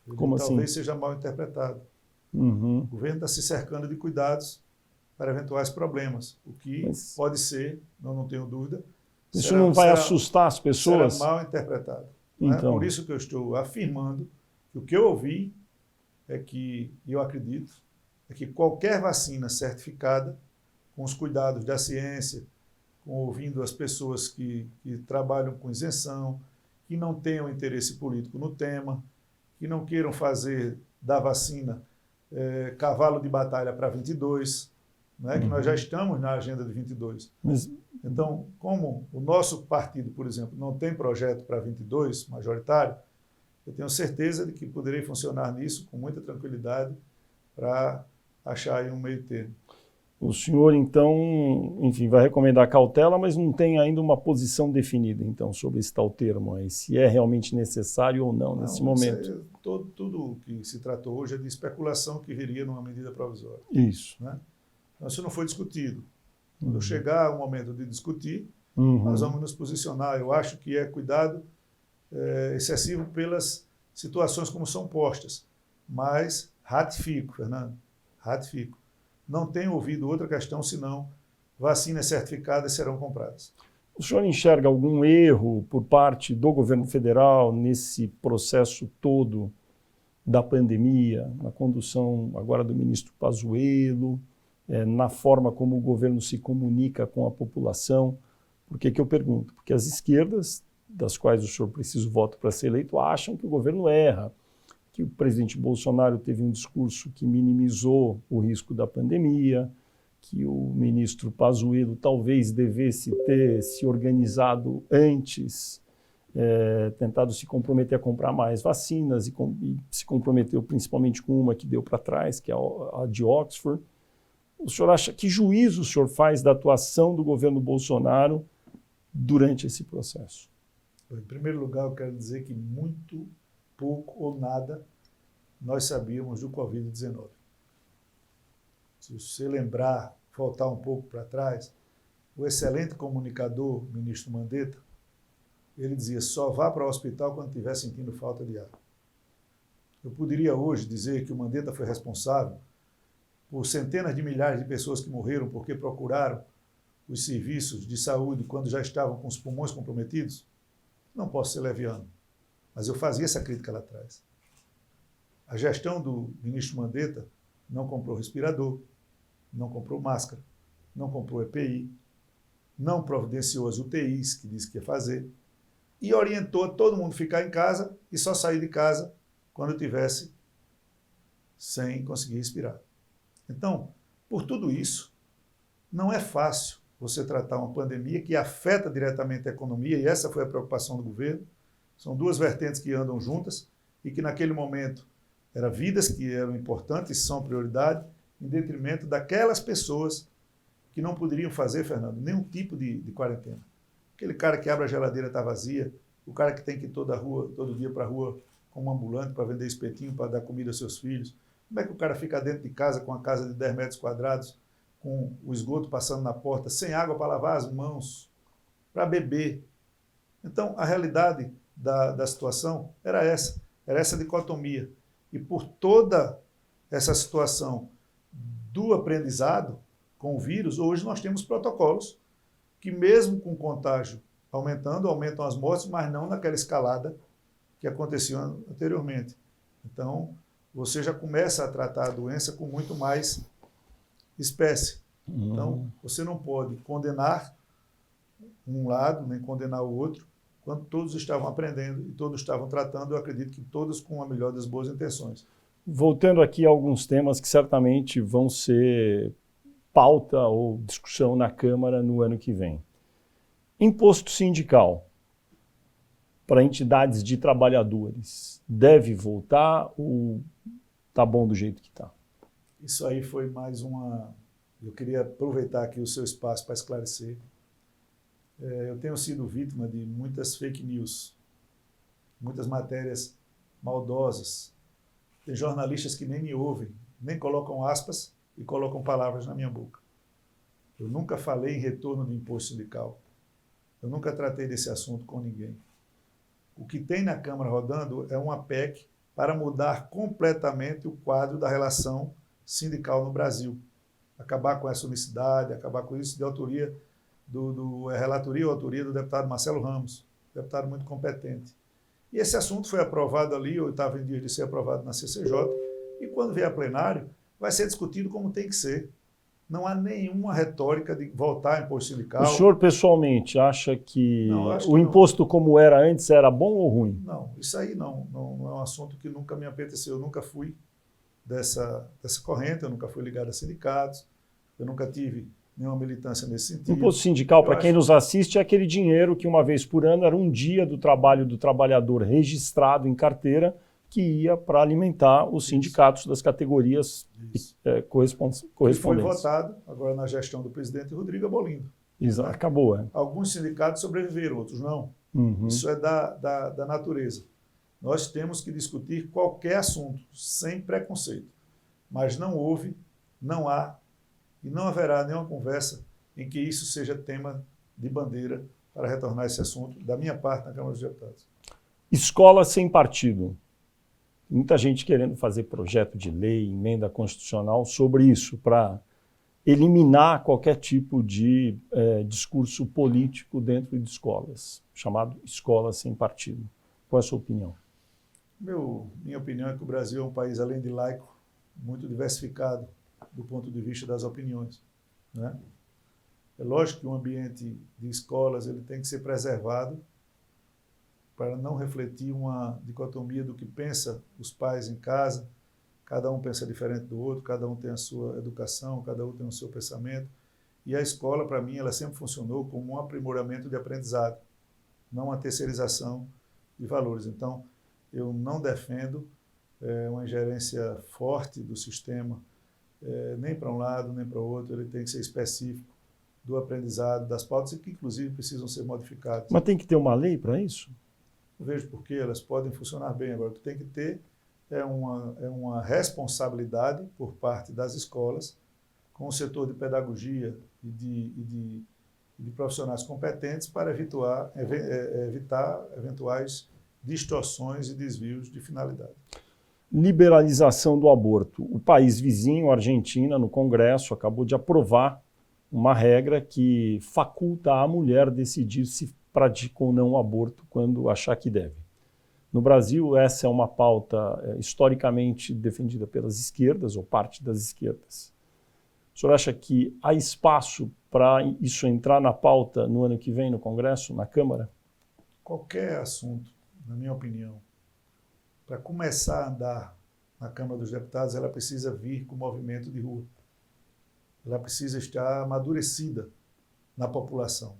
Ele Como assim? Talvez seja mal interpretado. O governo está se cercando de cuidados para eventuais problemas, o que pode ser, não tenho dúvida. Isso não vai assustar as pessoas? Será mal interpretado. Então. Por isso que eu estou afirmando que o que eu ouvi é que, e eu acredito, é que qualquer vacina certificada, com os cuidados da ciência, ouvindo as pessoas que trabalham com isenção, que não tenham interesse político no tema, que não queiram fazer da vacina cavalo de batalha para 22, né, que nós já estamos na agenda de 22. Então, como o nosso partido, por exemplo, não tem projeto para 22, majoritário, eu tenho certeza de que poderei funcionar nisso com muita tranquilidade para achar aí um meio termo. O senhor, então, enfim, vai recomendar cautela, mas não tem ainda uma posição definida, então, sobre esse tal termo aí, se é realmente necessário ou não nesse momento. Tudo que se tratou hoje é de especulação que viria numa medida provisória. Isso. Né? Então, isso não foi discutido. Quando chegar o momento de discutir, nós vamos nos posicionar. Eu acho que é cuidado excessivo pelas situações como são postas, mas ratifico, Fernando, ratifico. Não tenho ouvido outra questão senão vacinas certificadas serão compradas. O senhor enxerga algum erro por parte do governo federal nesse processo todo da pandemia, na condução agora do ministro Pazuello, na forma como o governo se comunica com a população? Por que eu pergunto? Porque as esquerdas, das quais o senhor precisa o voto para ser eleito, acham que o governo erra, que o presidente Bolsonaro teve um discurso que minimizou o risco da pandemia, que o ministro Pazuello talvez devesse ter se organizado antes, tentado se comprometer a comprar mais vacinas e se comprometeu principalmente com uma que deu para trás, que é a de Oxford. O senhor acha, que juízo o senhor faz da atuação do governo Bolsonaro durante esse processo? Em primeiro lugar, eu quero dizer que muito pouco ou nada nós sabíamos do Covid-19. Se você lembrar, voltar um pouco para trás, o excelente comunicador, o ministro Mandetta, ele dizia, só vá para o hospital quando estiver sentindo falta de ar. Eu poderia hoje dizer que o Mandetta foi responsável por centenas de milhares de pessoas que morreram porque procuraram os serviços de saúde quando já estavam com os pulmões comprometidos? Não posso ser leviano, mas eu fazia essa crítica lá atrás. A gestão do ministro Mandetta não comprou respirador, não comprou máscara, não comprou EPI, não providenciou as UTIs, que disse que ia fazer, e orientou todo mundo a ficar em casa e só sair de casa quando tivesse sem conseguir respirar. Então, por tudo isso, não é fácil você tratar uma pandemia que afeta diretamente a economia, e essa foi a preocupação do governo. São duas vertentes que andam juntas e que naquele momento eram vidas que eram importantes e são prioridade, em detrimento daquelas pessoas que não poderiam fazer, Fernando, nenhum tipo de quarentena. Aquele cara que abre a geladeira está vazia, o cara que tem que ir todo dia para a rua como ambulante para vender espetinho, para dar comida aos seus filhos. Como é que o cara fica dentro de casa com uma casa de 10 metros quadrados, com o esgoto passando na porta, sem água para lavar as mãos, para beber? Então, a realidade da situação era essa dicotomia. E por toda essa situação do aprendizado com o vírus, hoje nós temos protocolos que, mesmo com contágio aumentam as mortes, mas não naquela escalada que acontecia anteriormente. Então, você já começa a tratar a doença com muito mais espécie. Então, você não pode condenar um lado, nem condenar o outro, quando todos estavam aprendendo e todos estavam tratando, eu acredito que todos com a melhor das boas intenções. Voltando aqui a alguns temas que certamente vão ser pauta ou discussão na Câmara no ano que vem. Imposto sindical para entidades de trabalhadores deve voltar ou está bom do jeito que está? Isso aí foi mais uma... Eu queria aproveitar aqui o seu espaço para esclarecer. Eu tenho sido vítima de muitas fake news, muitas matérias maldosas. Tem jornalistas que nem me ouvem, nem colocam aspas e colocam palavras na minha boca. Eu nunca falei em retorno do imposto sindical. Eu nunca tratei desse assunto com ninguém. O que tem na Câmara rodando é uma PEC para mudar completamente o quadro da relação sindical no Brasil. Acabar com essa unicidade, acabar com isso de autoria relatoria ou autoria do deputado Marcelo Ramos, deputado muito competente. E esse assunto foi aprovado ali, ou estava em dias de ser aprovado na CCJ, e quando vier a plenário, vai ser discutido como tem que ser. Não há nenhuma retórica de voltar ao imposto sindical. O senhor, pessoalmente, acha que o imposto como era antes era bom ou ruim? Não, isso aí não é um assunto que nunca me apeteceu. Eu nunca fui dessa corrente, eu nunca fui ligado a sindicatos, eu nunca tive nenhuma militância nesse sentido. Imposto sindical, para quem nos assiste, é aquele dinheiro que uma vez por ano era um dia do trabalho do trabalhador registrado em carteira que ia para alimentar os sindicatos das categorias correspondentes. Que foi votado agora na gestão do presidente Rodrigo Abolindo. Exato, acabou. Alguns sindicatos sobreviveram, outros não. Isso é da natureza. Nós temos que discutir qualquer assunto, sem preconceito. Mas não houve, não há e não haverá nenhuma conversa em que isso seja tema de bandeira para retornar esse assunto, da minha parte, na Câmara dos Deputados. Escola sem partido. Muita gente querendo fazer projeto de lei, emenda constitucional sobre isso, para eliminar qualquer tipo de discurso político dentro de escolas, chamado escola sem partido. Qual é a sua opinião? Minha opinião é que o Brasil é um país, além de laico, muito diversificado do ponto de vista das opiniões, né? É lógico que o ambiente de escolas ele tem que ser preservado para não refletir uma dicotomia do que pensa os pais em casa. Cada um pensa diferente do outro, cada um tem a sua educação, cada um tem o seu pensamento. E a escola, para mim, ela sempre funcionou como um aprimoramento de aprendizado, não uma terceirização de valores. Então, eu não defendo uma ingerência forte do sistema, nem para um lado, nem para o outro. Ele tem que ser específico do aprendizado, das pautas, que inclusive precisam ser modificadas. Mas tem que ter uma lei para isso? Eu vejo porque elas podem funcionar bem. Agora, o que tem que ter é uma responsabilidade por parte das escolas, com o setor de pedagogia e de profissionais competentes para evitar eventuais distorções e desvios de finalidade. Liberalização do aborto. O país vizinho, a Argentina, no Congresso, acabou de aprovar uma regra que faculta a mulher decidir se pratica ou não o aborto quando achar que deve. No Brasil, essa é uma pauta historicamente defendida pelas esquerdas, ou parte das esquerdas. O senhor acha que há espaço para isso entrar na pauta no ano que vem no Congresso, na Câmara? Qualquer assunto, na minha opinião, para começar a andar na Câmara dos Deputados, ela precisa vir com movimento de rua. Ela precisa estar amadurecida na população.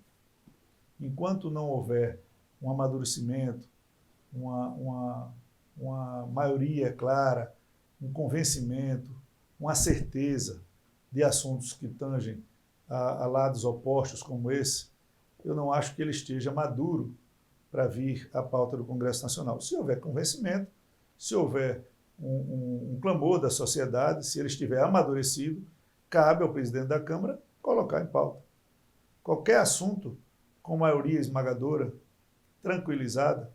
Enquanto não houver um amadurecimento, uma maioria clara, um convencimento, uma certeza de assuntos que tangem a lados opostos como esse, eu não acho que ele esteja maduro para vir à pauta do Congresso Nacional. Se houver convencimento, se houver um clamor da sociedade, se ele estiver amadurecido, cabe ao presidente da Câmara colocar em pauta. Qualquer assunto com maioria esmagadora, tranquilizada,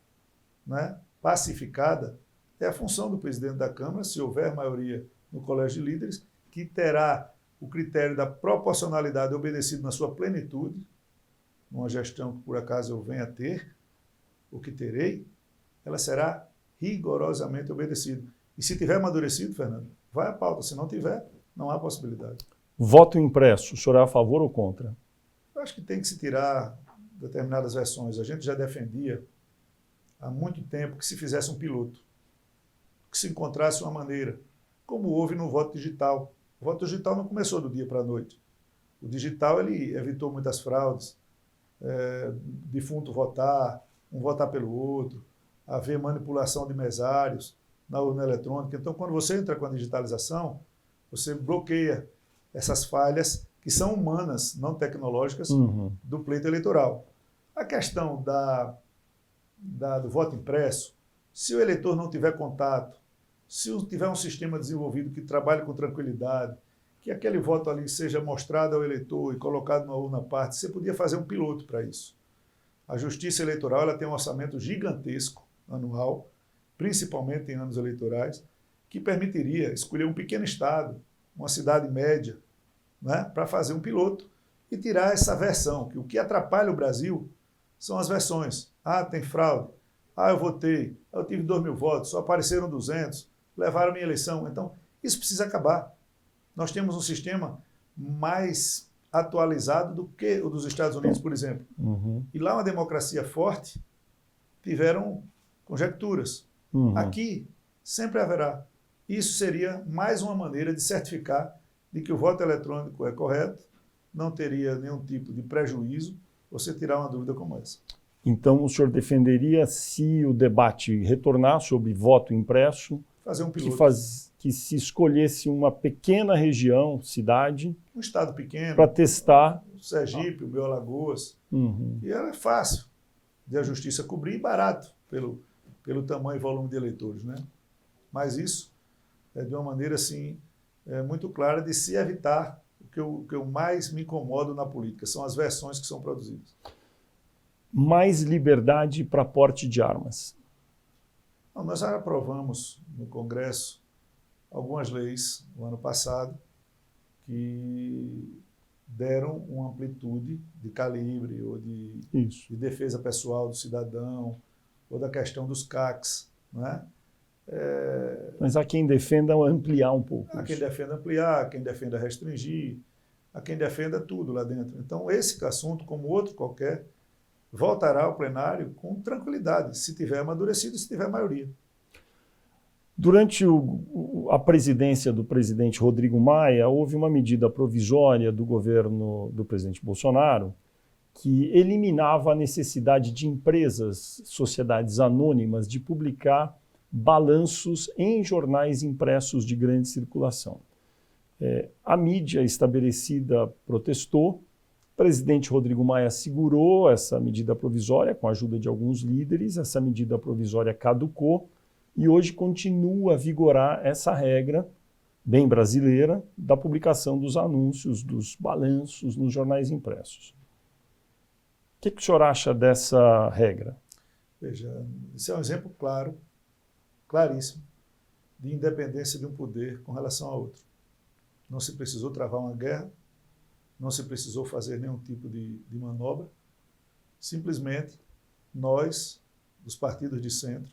né, pacificada, é a função do presidente da Câmara, se houver maioria no Colégio de Líderes, que terá o critério da proporcionalidade obedecido na sua plenitude, numa gestão que por acaso eu venha a ter, ou que terei, ela será rigorosamente obedecida. E se tiver amadurecido, Fernando, vai à pauta. Se não tiver, não há possibilidade. Voto impresso, o senhor é a favor ou contra? Eu acho que tem que se tirar determinadas versões. A gente já defendia há muito tempo que se fizesse um piloto, que se encontrasse uma maneira, como houve no voto digital. O voto digital não começou do dia para a noite. O digital ele evitou muitas fraudes, defunto votar, um votar pelo outro, haver manipulação de mesários na urna eletrônica. Então, quando você entra com a digitalização, você bloqueia essas falhas que são humanas, não tecnológicas, do pleito eleitoral. A questão do voto impresso, se o eleitor não tiver contato, se tiver um sistema desenvolvido que trabalhe com tranquilidade, que aquele voto ali seja mostrado ao eleitor e colocado na urna à parte, você podia fazer um piloto para isso. A Justiça Eleitoral ela tem um orçamento gigantesco anual, principalmente em anos eleitorais, que permitiria escolher um pequeno estado, uma cidade média, né, para fazer um piloto e tirar essa versão, que o que atrapalha o Brasil são as versões. Ah, tem fraude. Ah, eu votei. Eu tive 2.000 votos, só apareceram 200, levaram a minha eleição. Então, isso precisa acabar. Nós temos um sistema mais atualizado do que o dos Estados Unidos, por exemplo. E lá uma democracia forte, tiveram conjecturas. Aqui, sempre haverá. Isso seria mais uma maneira de certificar de que o voto eletrônico é correto, não teria nenhum tipo de prejuízo você tirar uma dúvida como essa. Então, o senhor defenderia, se o debate retornar sobre voto impresso, fazer um piloto. Que se escolhesse uma pequena região, cidade, um estado pequeno, para testar. O Sergipe, o Alagoas. E era fácil de a justiça cobrir e barato pelo tamanho e volume de eleitores, né? Mas isso é de uma maneira assim muito clara de se evitar o que eu mais me incomodo na política, são as versões que são produzidas. Mais liberdade para porte de armas. Não, nós já aprovamos no Congresso algumas leis no ano passado que deram uma amplitude de calibre ou de defesa pessoal do cidadão ou da questão dos CACs, né? Mas há quem defenda ampliar um pouco. Há quem defenda ampliar, há quem defenda restringir, há quem defenda tudo lá dentro. Então, esse assunto, como outro qualquer, voltará ao plenário com tranquilidade, se tiver amadurecido e se tiver maioria. Durante a presidência do presidente Rodrigo Maia, houve uma medida provisória do governo do presidente Bolsonaro que eliminava a necessidade de empresas, sociedades anônimas, de publicar balanços em jornais impressos de grande circulação. A mídia estabelecida protestou, o presidente Rodrigo Maia segurou essa medida provisória com a ajuda de alguns líderes, essa medida provisória caducou e hoje continua a vigorar essa regra, bem brasileira, da publicação dos anúncios, dos balanços nos jornais impressos. O que o senhor acha dessa regra? Veja, esse é um exemplo claro, claríssimo, de independência de um poder com relação a outro. Não se precisou travar uma guerra, não se precisou fazer nenhum tipo de manobra, simplesmente nós, dos partidos de centro,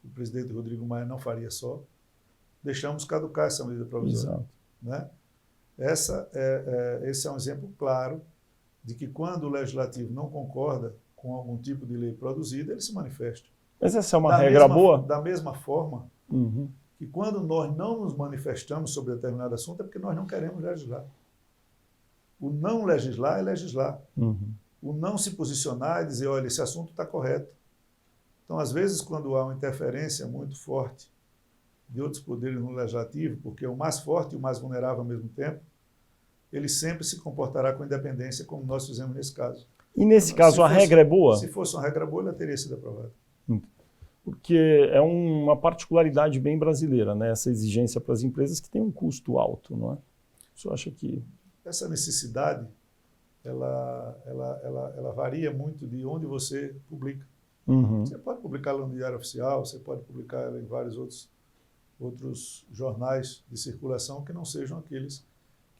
o presidente Rodrigo Maia não faria só, deixamos caducar essa medida provisória. Né? Esse é um exemplo claro de que quando o Legislativo não concorda com algum tipo de lei produzida, ele se manifesta. Mas essa é uma regra boa? Da mesma forma que quando nós não nos manifestamos sobre determinado assunto é porque nós não queremos legislar. O não legislar é legislar. O não se posicionar é dizer, olha, esse assunto está correto. Então, às vezes, quando há uma interferência muito forte de outros poderes no legislativo, porque é o mais forte e o mais vulnerável ao mesmo tempo, ele sempre se comportará com independência, como nós fizemos nesse caso. E nesse caso a regra é boa? Se fosse uma regra boa, ela teria sido aprovada. Porque é uma particularidade bem brasileira, né? Essa exigência para as empresas que tem um custo alto, não é? O senhor acha que... Essa necessidade, ela varia muito de onde você publica. Você pode publicá-la no Diário Oficial, você pode publicá-la em vários outros jornais de circulação que não sejam aqueles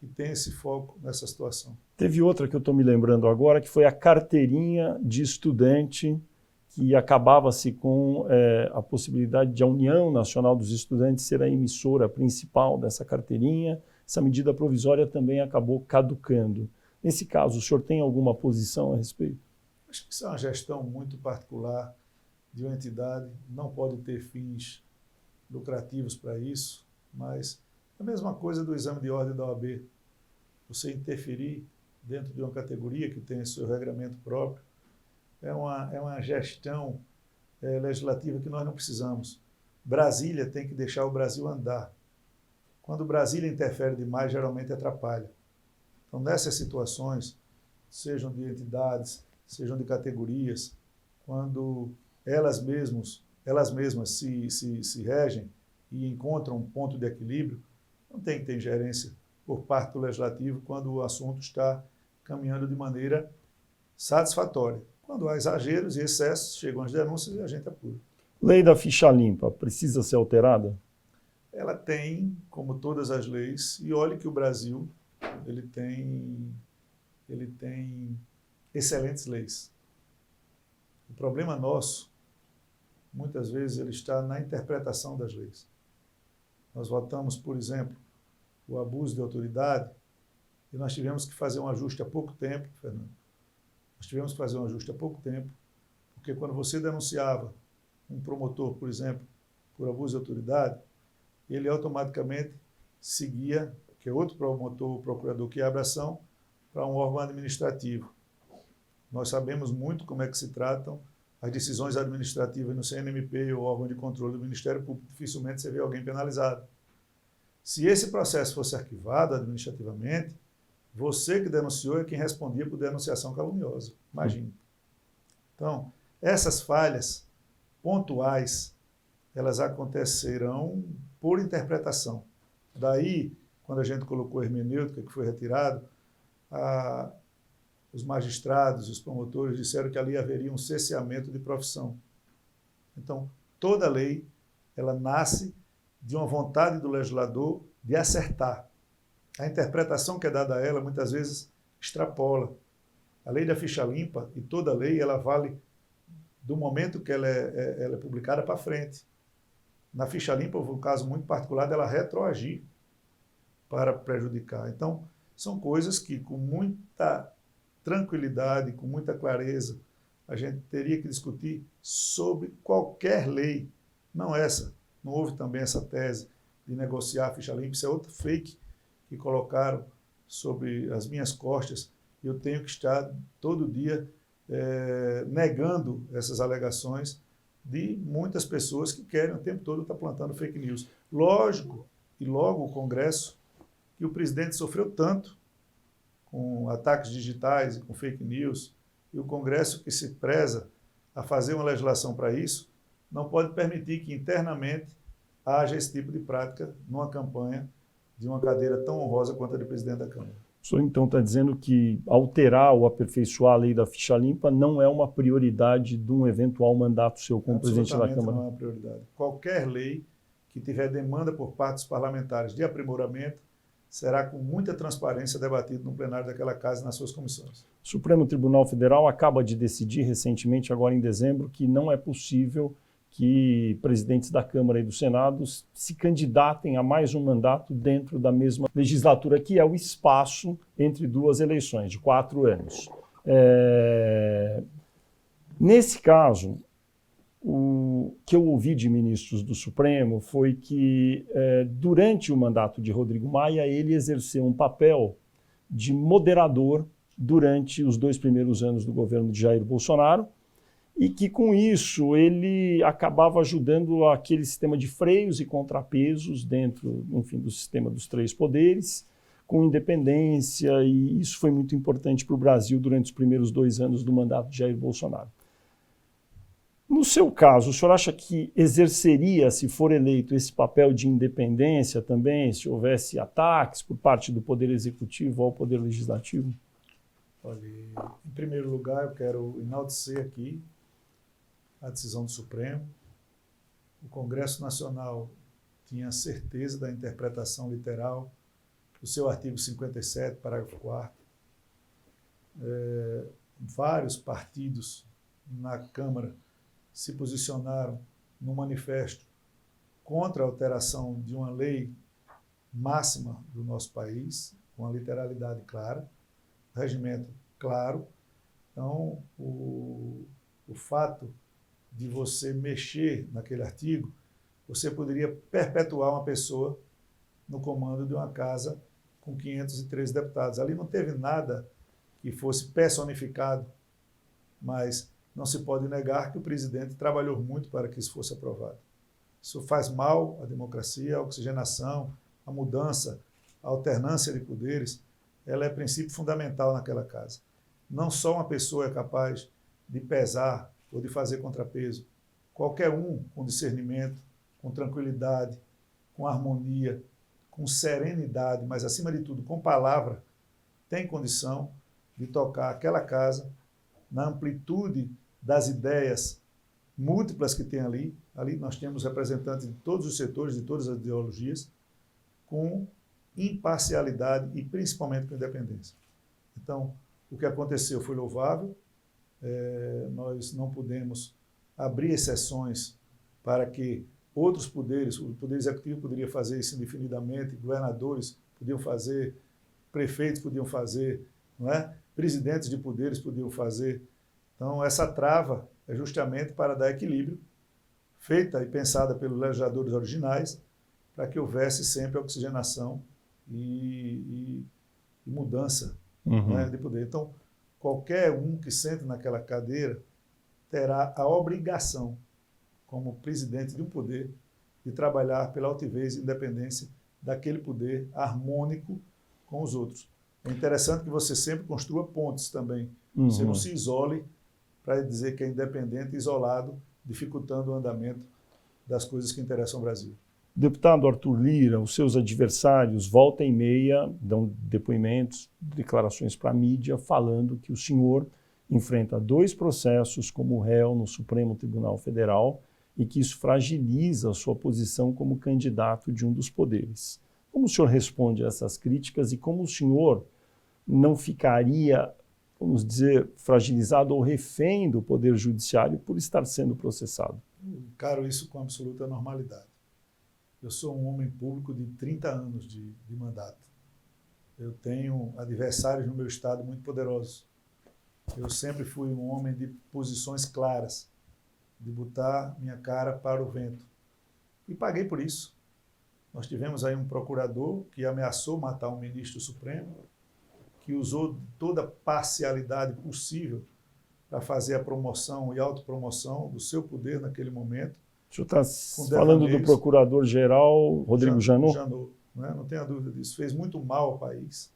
que têm esse foco nessa situação. Teve outra que eu estou me lembrando agora, que foi a carteirinha de estudante, que acabava-se com a possibilidade de a União Nacional dos Estudantes ser a emissora principal dessa carteirinha. Essa medida provisória também acabou caducando. Nesse caso, o senhor tem alguma posição a respeito? Acho que isso é uma gestão muito particular de uma entidade, não pode ter fins lucrativos para isso, mas é a mesma coisa do exame de ordem da OAB. Você interferir dentro de uma categoria que tem seu regramento próprio, é uma gestão legislativa que nós não precisamos. Brasília tem que deixar o Brasil andar. Quando Brasília interfere demais, geralmente atrapalha. Então, nessas situações, sejam de entidades, sejam de categorias, quando elas mesmas se regem e encontram um ponto de equilíbrio, não tem que ter ingerência por parte do Legislativo quando o assunto está caminhando de maneira satisfatória. Quando há exageros e excessos, chegam as denúncias e a gente apura. Lei da ficha limpa precisa ser alterada? Ela tem, como todas as leis, e olhe que o Brasil ele tem excelentes leis. O problema nosso, muitas vezes, ele está na interpretação das leis. Nós votamos, por exemplo, o abuso de autoridade, e nós tivemos que fazer um ajuste há pouco tempo, Fernando. Nós tivemos que fazer um ajuste há pouco tempo, porque quando você denunciava um promotor, por exemplo, por abuso de autoridade, ele automaticamente seguia, que é outro promotor, o procurador que abre ação, para um órgão administrativo. Nós sabemos muito como é que se tratam as decisões administrativas no CNMP ou órgão de controle do Ministério Público. Dificilmente você vê alguém penalizado. Se esse processo fosse arquivado administrativamente, você que denunciou é quem respondia por denunciação caluniosa. Imagine. Então, essas falhas pontuais, elas acontecerão por interpretação. Daí, quando a gente colocou a hermenêutica, que foi retirado, os magistrados, os promotores disseram que ali haveria um cesseamento de profissão. Então, toda lei, ela nasce de uma vontade do legislador de acertar. A interpretação que é dada a ela, muitas vezes, extrapola. A lei da ficha limpa, e toda lei, ela vale do momento que ela é publicada para frente. Na ficha limpa, houve um caso muito particular dela retroagir para prejudicar. Então, são coisas que, com muita tranquilidade, com muita clareza, a gente teria que discutir sobre qualquer lei, não essa. Não houve também essa tese de negociar a ficha limpa, isso é outro fake que colocaram sobre as minhas costas. Eu tenho que estar todo dia negando essas alegações de muitas pessoas que querem o tempo todo estar plantando fake news. Lógico, e logo o Congresso, que o presidente sofreu tanto com ataques digitais e com fake news, e o Congresso que se preza a fazer uma legislação para isso, não pode permitir que internamente haja esse tipo de prática numa campanha de uma cadeira tão honrosa quanto a de presidente da Câmara. O senhor, então, está dizendo que alterar ou aperfeiçoar a lei da ficha limpa não é uma prioridade de um eventual mandato seu como presidente da Câmara? Não é uma prioridade. Qualquer lei que tiver demanda por parte dos parlamentares de aprimoramento será com muita transparência debatido no plenário daquela casa e nas suas comissões. O Supremo Tribunal Federal acaba de decidir recentemente, agora em dezembro, que não é possível que presidentes da Câmara e do Senado se candidatem a mais um mandato dentro da mesma legislatura, que é o espaço entre duas eleições, de 4 anos. Nesse caso, o que eu ouvi de ministros do Supremo foi que, durante o mandato de Rodrigo Maia, ele exerceu um papel de moderador durante os 2 primeiros anos do governo de Jair Bolsonaro, e que, com isso, ele acabava ajudando aquele sistema de freios e contrapesos dentro, enfim, do sistema dos 3 poderes, com independência, e isso foi muito importante para o Brasil durante os primeiros 2 anos do mandato de Jair Bolsonaro. No seu caso, o senhor acha que exerceria, se for eleito, esse papel de independência também, se houvesse ataques por parte do Poder Executivo ao Poder Legislativo? Olha, em primeiro lugar, eu quero enaltecer aqui a decisão do Supremo. O Congresso Nacional tinha certeza da interpretação literal do seu artigo 57, parágrafo 4º. vários partidos na Câmara se posicionaram no manifesto contra a alteração de uma lei máxima do nosso país, com a literalidade clara, regimento claro. Então, o fato de você mexer naquele artigo, você poderia perpetuar uma pessoa no comando de uma casa com 513 deputados. Ali não teve nada que fosse personificado, mas não se pode negar que o presidente trabalhou muito para que isso fosse aprovado. Isso faz mal à democracia, à oxigenação, à mudança, à alternância de poderes. Ela é princípio fundamental naquela casa. Não só uma pessoa é capaz de pesar ou de fazer contrapeso. Qualquer um com discernimento, com tranquilidade, com harmonia, com serenidade, mas acima de tudo com palavra, tem condição de tocar aquela casa na amplitude das ideias múltiplas que tem ali. Ali nós temos representantes de todos os setores, de todas as ideologias, com imparcialidade e principalmente com independência. Então, o que aconteceu foi louvável. Nós não podemos abrir exceções para que outros poderes, o Poder Executivo poderia fazer isso indefinidamente, governadores podiam fazer, prefeitos podiam fazer, não é? Presidentes de poderes podiam fazer. Então, essa trava é justamente para dar equilíbrio, feita e pensada pelos legisladores originais, para que houvesse sempre oxigenação e mudança, né, de poder. Então, qualquer um que sente naquela cadeira terá a obrigação, como presidente de um poder, de trabalhar pela altivez e independência daquele poder harmônico com os outros. É interessante que você sempre construa pontes também. Você não se isole para dizer que é independente, isolado, dificultando o andamento das coisas que interessam ao Brasil. Deputado Arthur Lira, os seus adversários, volta e meia, dão depoimentos, declarações para a mídia, falando que o senhor enfrenta 2 processos como réu no Supremo Tribunal Federal e que isso fragiliza a sua posição como candidato de um dos poderes. Como o senhor responde a essas críticas e como o senhor não ficaria, vamos dizer, fragilizado ou refém do Poder Judiciário por estar sendo processado? Encaro isso com absoluta normalidade. Eu sou um homem público de 30 anos de mandato. Eu tenho adversários no meu estado muito poderosos. Eu sempre fui um homem de posições claras, de botar minha cara para o vento. E paguei por isso. Nós tivemos aí um procurador que ameaçou matar um ministro supremo, que usou toda a parcialidade possível para fazer a promoção e autopromoção do seu poder naquele momento. O senhor está falando do procurador-geral Rodrigo Janot? Janot, né? Não tenha dúvida disso. Fez muito mal ao país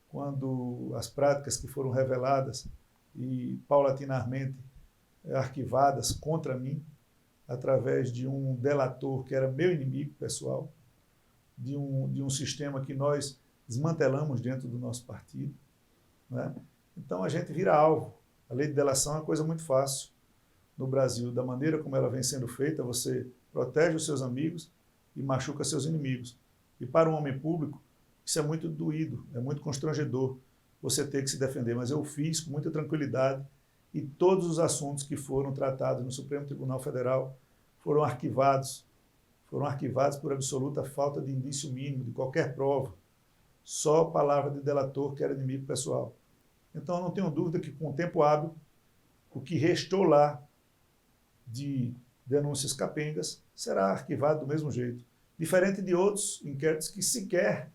quando as práticas que foram reveladas e paulatinamente arquivadas contra mim, através de um delator que era meu inimigo pessoal, de um sistema que nós desmantelamos dentro do nosso partido, né? Então a gente vira alvo. A lei de delação é uma coisa muito fácil no Brasil. Da maneira como ela vem sendo feita, você protege os seus amigos e machuca seus inimigos. E para um homem público, isso é muito doído, é muito constrangedor você ter que se defender. Mas eu fiz com muita tranquilidade e todos os assuntos que foram tratados no Supremo Tribunal Federal foram arquivados por absoluta falta de indício mínimo, de qualquer prova. Só palavra de delator que era inimigo pessoal. Então, eu não tenho dúvida que, com o tempo hábil, o que restou lá de denúncias capengas será arquivado do mesmo jeito. Diferente de outros inquéritos que sequer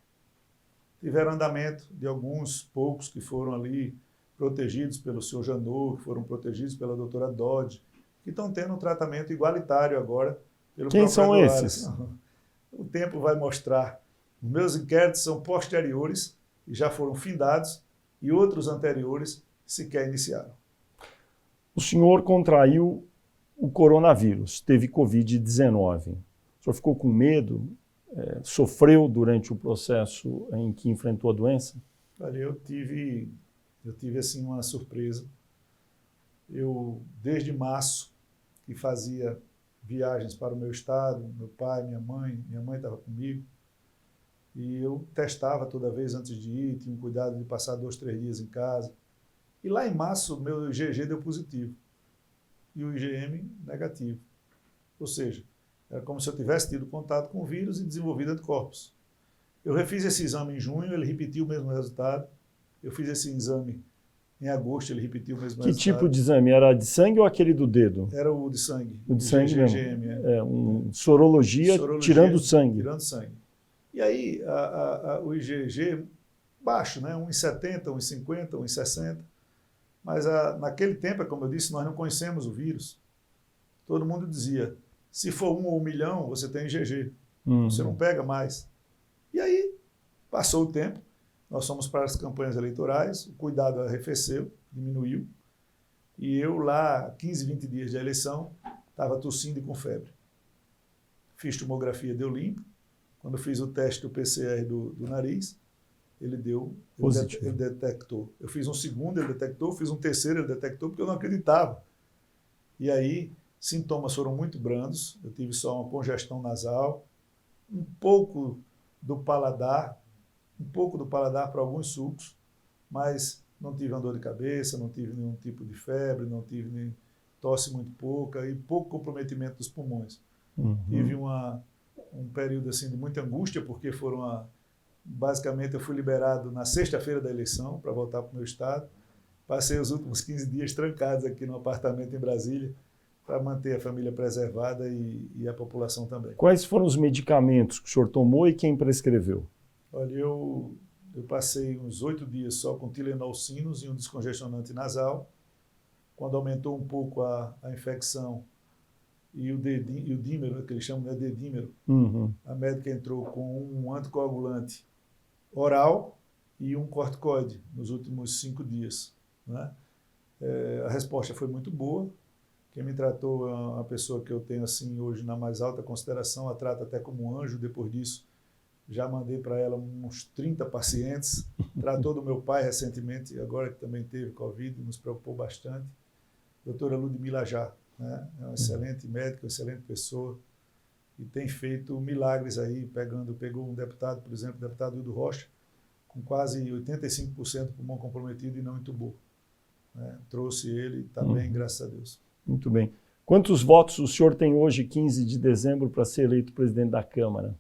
tiveram andamento, de alguns poucos que foram ali protegidos pelo senhor Janot, que foram protegidos pela doutora Dodge, que estão tendo um tratamento igualitário agora pelo Quem são esses? O tempo vai mostrar. Os meus inquéritos são posteriores e já foram findados, e outros anteriores sequer iniciaram. O senhor contraiu o coronavírus, teve Covid-19. O senhor ficou com medo? Sofreu durante o processo em que enfrentou a doença? Olha, eu tive assim uma surpresa. Eu, desde março, que fazia viagens para o meu estado, meu pai, minha mãe estava comigo, e eu testava toda vez antes de ir, tinha cuidado de passar 2, 3 dias em casa. E lá em março, meu IgG deu positivo e o IgM negativo. Ou seja, era como se eu tivesse tido contato com o vírus e desenvolvido anticorpos. Eu refiz esse exame em junho, ele repetiu o mesmo resultado. Eu fiz esse exame em agosto, ele repetiu o mesmo resultado. Que tipo de exame? Era de sangue ou aquele do dedo? Era o de sangue. O de sangue mesmo. IgM, sorologia tirando sangue. Tirando sangue. E aí, o IgG baixo, né? 1,70, 1,50, 1,60. Mas naquele tempo, como eu disse, nós não conhecemos o vírus. Todo mundo dizia, se for 1 ou 1 milhão, você tem IgG. Você não pega mais. E aí, passou o tempo, nós fomos para as campanhas eleitorais, o cuidado arrefeceu, diminuiu. E eu lá, 15, 20 dias de eleição, estava tossindo e com febre. Fiz tomografia, deu limpo. Quando fiz o teste do PCR do nariz, ele deu positivo. Ele detectou. Eu fiz um segundo, ele detectou. Fiz um terceiro, ele detectou, porque eu não acreditava. E aí, sintomas foram muito brandos. Eu tive só uma congestão nasal, um pouco do paladar para alguns sucos, mas não tive uma dor de cabeça, não tive nenhum tipo de febre, não tive nem tosse muito pouca e pouco comprometimento dos pulmões. Tive um período assim de muita angústia, porque basicamente eu fui liberado na sexta-feira da eleição para voltar para o meu estado. Passei os últimos 15 dias trancados aqui no apartamento em Brasília para manter a família preservada e a população também. Quais foram os medicamentos que o senhor tomou e quem prescreveu? Olha, eu passei uns 8 dias só com Tylenol Sinus e um descongestionante nasal. Quando aumentou um pouco a infecção e o dímero, que eles chamam de dedímero, a médica entrou com um anticoagulante oral e um corticoide nos últimos 5 dias. Né? A resposta foi muito boa. Quem me tratou é uma pessoa que eu tenho assim hoje na mais alta consideração, a trata até como um anjo. Depois disso, já mandei para ela uns 30 pacientes. Tratou do meu pai recentemente, agora que também teve Covid, nos preocupou bastante. Doutora Ludmila Já, né? É uma excelente médica, uma excelente pessoa e tem feito milagres aí, pegou um deputado, por exemplo, o deputado Hildo Rocha, com quase 85% do pulmão comprometido e não entubou. Né? Trouxe ele, está bem, graças a Deus. Muito bem. Quantos votos o senhor tem hoje, 15 de dezembro, para ser eleito presidente da Câmara?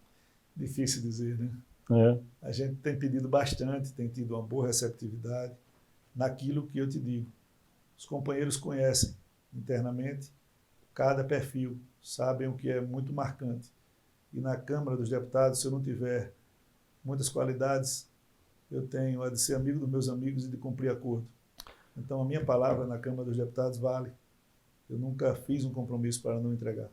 Difícil dizer, né? A gente tem pedido bastante, tem tido uma boa receptividade naquilo que eu te digo. Os companheiros conhecem internamente cada perfil, sabem o que é muito marcante. E na Câmara dos Deputados, se eu não tiver muitas qualidades, eu tenho a de ser amigo dos meus amigos e de cumprir acordo. Então, a minha palavra na Câmara dos Deputados vale. Eu nunca fiz um compromisso para não entregar.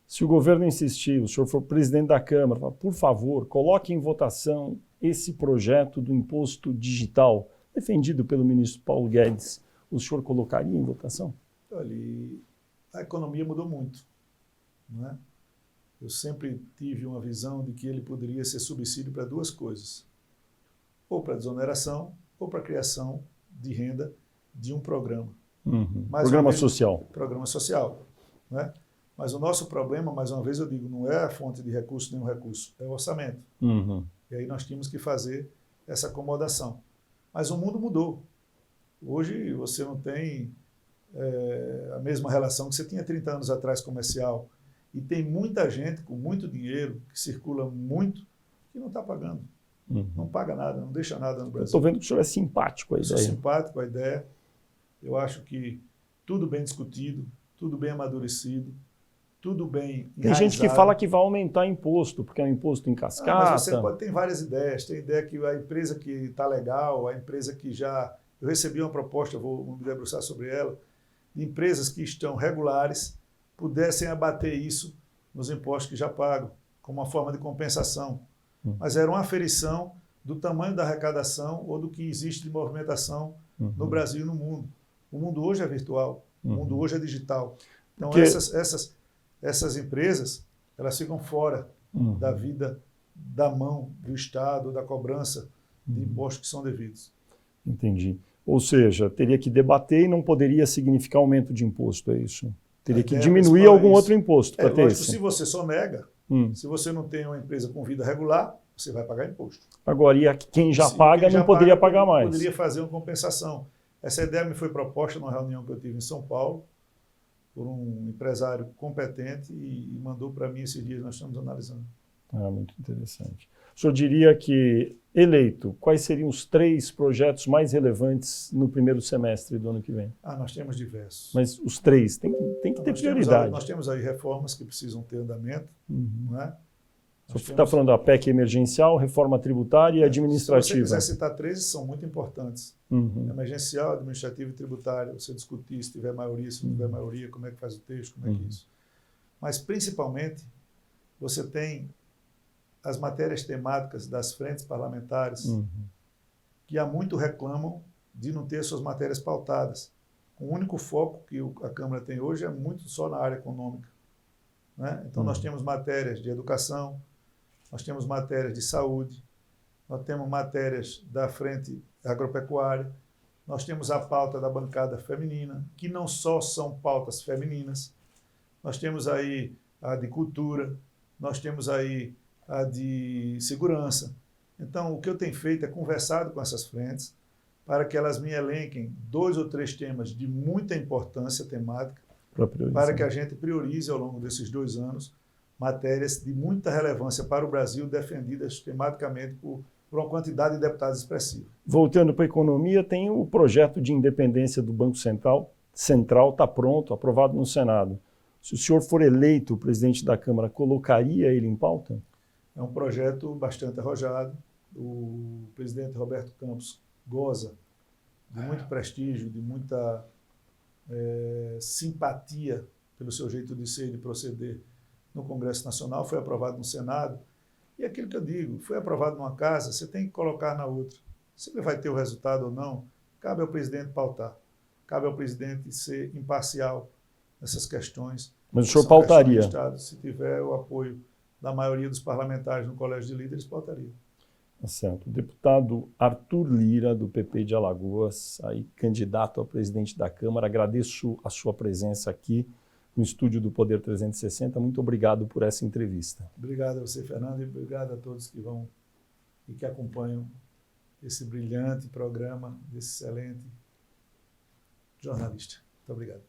Se o governo insistir, o senhor for presidente da Câmara, por favor, coloque em votação esse projeto do imposto digital, defendido pelo ministro Paulo Guedes. O senhor colocaria em votação? Olha, a economia mudou muito. Não é? Eu sempre tive uma visão de que ele poderia ser subsídio para 2 coisas. Ou para desoneração, ou para a criação de renda de um programa. Programa social. Programa social. Né? Mas o nosso problema, mais uma vez eu digo, não é a fonte de recurso, nenhum recurso, é o orçamento. E aí nós tínhamos que fazer essa acomodação. Mas o mundo mudou. Hoje você não tem a mesma relação que você tinha 30 anos atrás comercial. E tem muita gente com muito dinheiro, que circula muito, que não está pagando. Não paga nada, não deixa nada no Brasil. Estou vendo que o senhor é simpático à ideia. Eu sou simpático à ideia. Eu acho que tudo bem discutido, tudo bem amadurecido, tudo bem enraizado. Tem gente que fala que vai aumentar imposto, porque é um imposto em cascata. Mas você tem várias ideias. Tem ideia que a empresa que está legal, a empresa que já... Eu recebi uma proposta, vou me debruçar sobre ela, de empresas que estão regulares pudessem abater isso nos impostos que já pagam, como uma forma de compensação. Mas era uma aferição do tamanho da arrecadação ou do que existe de movimentação no Brasil e no mundo. O mundo hoje é virtual, o mundo hoje é digital. Então, essas empresas, elas ficam fora da vida, da mão do Estado, da cobrança de impostos que são devidos. Entendi. Ou seja, teria que debater e não poderia significar aumento de imposto, é isso? Teria que diminuir algum outro imposto para ter isso. Se você só nega, se você não tem uma empresa com vida regular, você vai pagar imposto. Agora, e quem já paga não poderia pagar mais. Poderia fazer uma compensação. Essa ideia me foi proposta numa reunião que eu tive em São Paulo, por um empresário competente e mandou para mim esses dias, nós estamos analisando. Muito interessante. O senhor diria que, eleito, quais seriam os 3 projetos mais relevantes no primeiro semestre do ano que vem? Nós temos diversos. Mas os 3, tem que ter prioridade. Nós temos aí reformas que precisam ter andamento, não é? O senhor está falando da PEC emergencial, reforma tributária e administrativa. Se você quiser citar 3, são muito importantes. Emergencial, administrativa e tributária. Você discutir se tiver maioria, se não tiver maioria, como é que faz o texto, como é que é isso. Mas, principalmente, você tem as matérias temáticas das frentes parlamentares que há muito reclamam de não ter suas matérias pautadas. O único foco que a Câmara tem hoje é muito só na área econômica, né? Então, nós temos matérias de educação, nós temos matérias de saúde, nós temos matérias da frente agropecuária, nós temos a pauta da bancada feminina, que não só são pautas femininas, nós temos aí a de cultura, nós temos aí a de segurança. Então, o que eu tenho feito é conversado com essas frentes para que elas me elenquem 2 ou 3 temas de muita importância temática para que a gente priorize ao longo desses 2 anos matérias de muita relevância para o Brasil, defendidas tematicamente por uma quantidade de deputados expressiva. Voltando para a economia, tem o projeto de independência do Banco Central está pronto, aprovado no Senado. Se o senhor for eleito presidente da Câmara, colocaria ele em pauta? É um projeto bastante arrojado. O presidente Roberto Campos goza de muito prestígio, de muita simpatia pelo seu jeito de ser e de proceder no Congresso Nacional, foi aprovado no Senado. E aquilo que eu digo, foi aprovado numa casa, você tem que colocar na outra. Se ele vai ter o resultado ou não, cabe ao presidente pautar. Cabe ao presidente ser imparcial nessas questões. Mas o senhor pautaria? Se tiver o apoio da maioria dos parlamentares no Colégio de Líderes, pautaria. Tá certo. O deputado Arthur Lira, do PP de Alagoas, aí candidato a presidente da Câmara, agradeço a sua presença aqui no estúdio do Poder 360. Muito obrigado por essa entrevista. Obrigado a você, Fernando, e obrigado a todos que vão e que acompanham esse brilhante programa desse excelente jornalista. Muito obrigado.